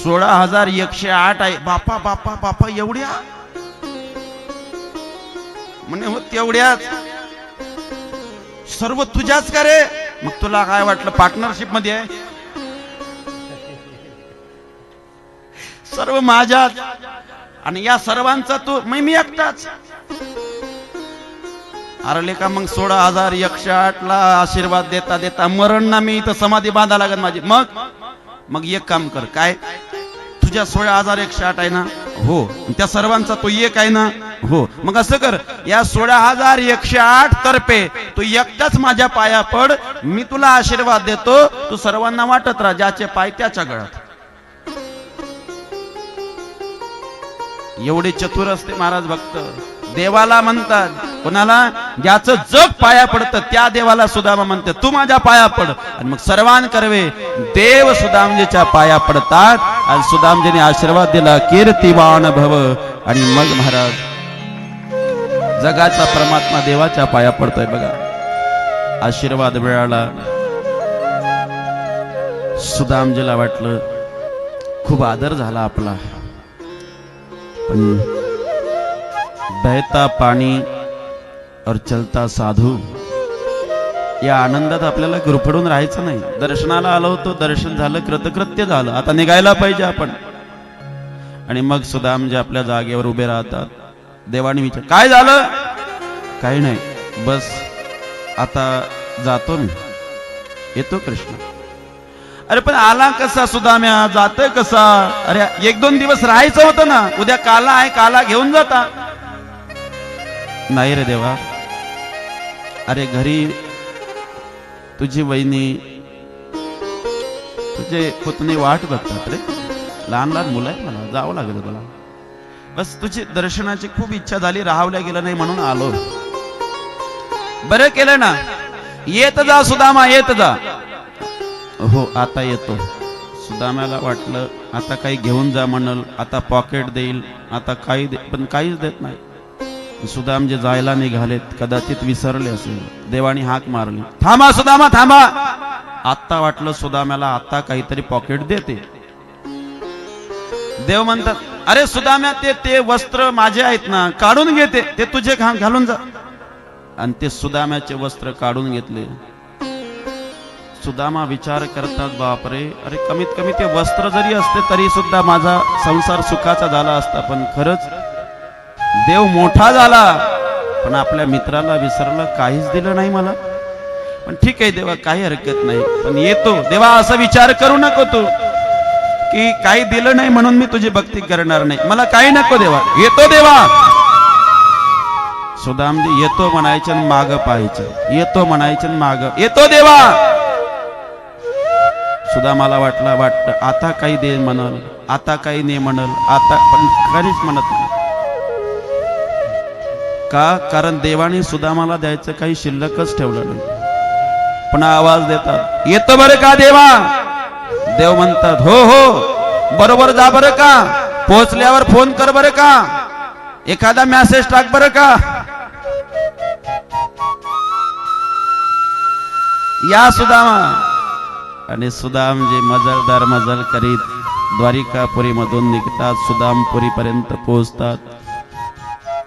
16,108 आहे. बापा बापा बापा एवढ्या? म्हणे हो तेवढ्याच. सर्व तुझ्याच का रे? मग तुला काय वाटलं पार्टनरशिप मध्ये आहे? सर्व माझ्याच. आणि या सर्वांचा तू मी एकटाच. अरे का मग 16,108 ला आशीर्वाद देता देता मरण ना, मी इथं समाधी बांधा लागत माझी. मग एक काम कर, काय तुझ्या 16,108 आहे ना? हो. त्या सर्वांचा तो एक आहे ना? हो. मग असं कर, या 16,108 तर्फे तू एकटाच माझ्या पाया पड, मी तुला आशीर्वाद देतो, तू सर्वांना वाटत राहा, ज्याचे पाय त्याच्या गळ्यात. एवढे चतुर असते महाराज भक्त. देवाला म्हणतात कोणाला? ज्याचं जग पाया पडतं त्या देवाला सुदामा म्हणते, तू माझ्या पाया पड. आणि मग सर्वान करवे देव सुदामजीच्या पाया पडतात. आणि सुदामजीने आशीर्वाद दिला, कीर्तिवान भव. आणि मग महाराज जगाचा परमात्मा देवाच्या पाया पडतोय बघा. आशीर्वाद मिळाला. सुदामजीला वाटलं खूप आदर झाला आपला, पण बहता पाणी और चलता साधू या आनंदात आपल्याला गुरफडून राहायचं नाही. दर्शनाला आलो होतो, दर्शन झालं, कृतकृत्य झालं, आता निघायला पाहिजे आपण. आणि मग सुदामजी आपल्या जागेवर उभे राहतात. देवाने विचार, काय झालं? काही नाही, बस आता जातो मी, येतो कृष्ण. अरे पण आला कसा सुदाम्या? जातोय कसा? अरे 1-2 दिवस राहायचं होतं ना, उद्या काला आहे, काला घेऊन जाता. नाही रे देवा, अरे घरी तुझी वहिनी तुझे पुतणी वाट बघतात रे, लहान लहान मुलं आहे, मला जावं लागेल तुला. बस तुझी दर्शनाची खूप इच्छा झाली, राहावल्या गेलं नाही म्हणून आलो. बरं केलं ना, येत जा सुदामा, येत जा. हो आता येतो. सुदाम्याला वाटलं आता काही घेऊन जा म्हणल, आता पॉकेट देईल, आता काही पण काहीच देत नाही. सुदाम जे जायला निघालेत कदाचित विसरले असेल. देवानी हाक मारली, थांबा सुदामा थांबा. आता वाटलं सुदाम्याला आता काहीतरी पॉकेट देते. देव म्हणतात, अरे सुदाम्या ते वस्त्र माझे आहेत ना, काढून घेते, ते तुझे घालून जा. आणि ते सुदाम्याचे वस्त्र काढून घेतले. सुदामा विचार करतात, बापरे, अरे कमीत कमी ते वस्त्र जरी असते तरी सुद्धा माझा संसार सुखाचा झाला असता. पण खरंच देव मोठा झाला, पण आपल्या मित्राला विसरलं, काहीच दिलं नाही मला. पण ठीक आहे देवा, काही हरकत नाही, पण येतो. देवा असा विचार करू नको तू की काही दिलं नाही म्हणून मी तुझी भक्ती करणार नाही. मला काही नको देवा, येतो देवा. सुदामजी येतो म्हणायचे आणि माग पाहायचं, येतो म्हणायचे आणि माग, येतो देवा. सुदामाला वाटतं आता काही दे म्हणल, आता काही नाही म्हणल, आता पण काहीच म्हणत नाही. का? कारण देवाने सुदामाला द्यायचं काही शिल्लकच ठेवलं नाही. पुन्हा आवाज देतात, येतो बरं का देवा. देव म्हणतात, हो हो बरोबर जा बरं का, पोहोचल्यावर फोन कर बरं का, एखादा मेसेज टाक बरं का. या सुदामा. आणि सुदाम जे मजलदार मजल करीत द्वारिकापुरी मधून निघतात, सुदामपुरी पर्यंत पोहोचतात.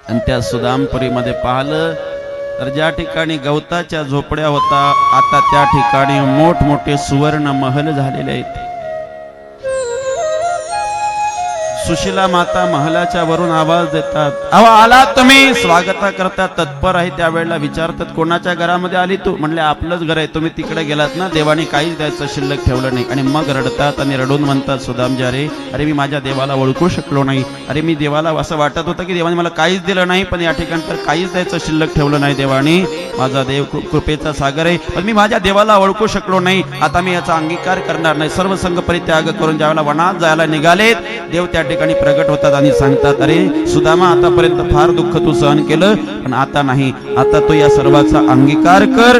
आणि त्या सुदामपुरीमध्ये पाहिलं तर ज्या ठिकाणी गवताच्या झोपड्या होता, आता त्या ठिकाणी मोठमोठे सुवर्ण महल झालेले आहेत. सुशिला माता महलाच्या वरून आवाज देतात, अहो आला तुम्ही, स्वागता करता तत्पर आहे. त्यावेळेला विचारतात, कोणाच्या घरामध्ये आली तू? म्हणले आपलंच घर आहे, तुम्ही तिकडे गेलात ना, देवाने काहीच द्यायचं शिल्लक ठेवलं नाही. आणि मग रडतात आणि रडून म्हणतात सुदामजी, अरे मी माझ्या देवाला ओळखू शकलो नाही. अरे मी देवाला असं वाटत होतं की देवाने मला काहीच दिलं नाही, पण या ठिकाणी तर काहीच द्यायचं शिल्लक ठेवलं नाही. देवाने माझा देव कृपेचा सागर आहे, पण मी माझ्या देवाला ओळखू शकलो नाही. आता मी याचा अंगीकार करणार नाही. सर्व संग परित्याग करून ज्यावेळेला वनात जायला निघालेत, देव त्या ठिकाणी प्रगट होतात आणि सांगतात, अरे सुदामा आतापर्यंत फार दुःख तू सहन केलं, पण आता नाही, आता तू या सर्वाचा अंगीकार कर.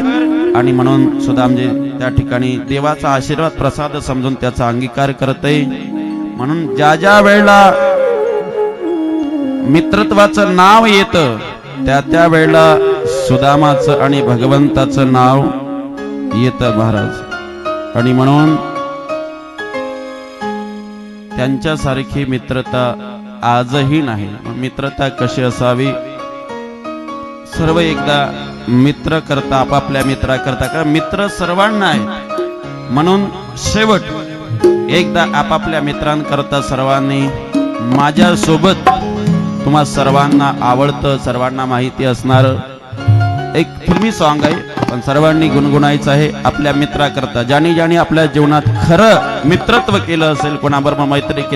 आणि म्हणून सुदामजी त्या ठिकाणी देवाचा आशीर्वाद प्रसाद समजून त्याचा अंगीकार करते. म्हणून ज्या ज्या वेळेला मित्रत्वाचं नाव येतं त्या वेळेला सुदामाचं आणि भगवंताचं नाव येतं महाराज. आणि म्हणून त्यांच्यासारखी मित्रता आजही नाही. मित्रता कशी असावी? सर्व एकदा मित्र करता, आपापल्या मित्रा करता, कारण मित्र सर्वांना आहे. म्हणून शेवट एकदा आपापल्या मित्रांकरता सर्वांनी, माझ्या सोबत तुम्हा सर्वांना आवडतं, सर्वांना माहिती असणार एक फिल्मी सॉन्ग आहे, पण सर्वांनी गुणगुणायचं आहे आपल्या मित्राकरता. ज्यांनी आपल्या जीवनात खरं मित्रत्व केलं असेल, कोणाबरोबर मैत्री केली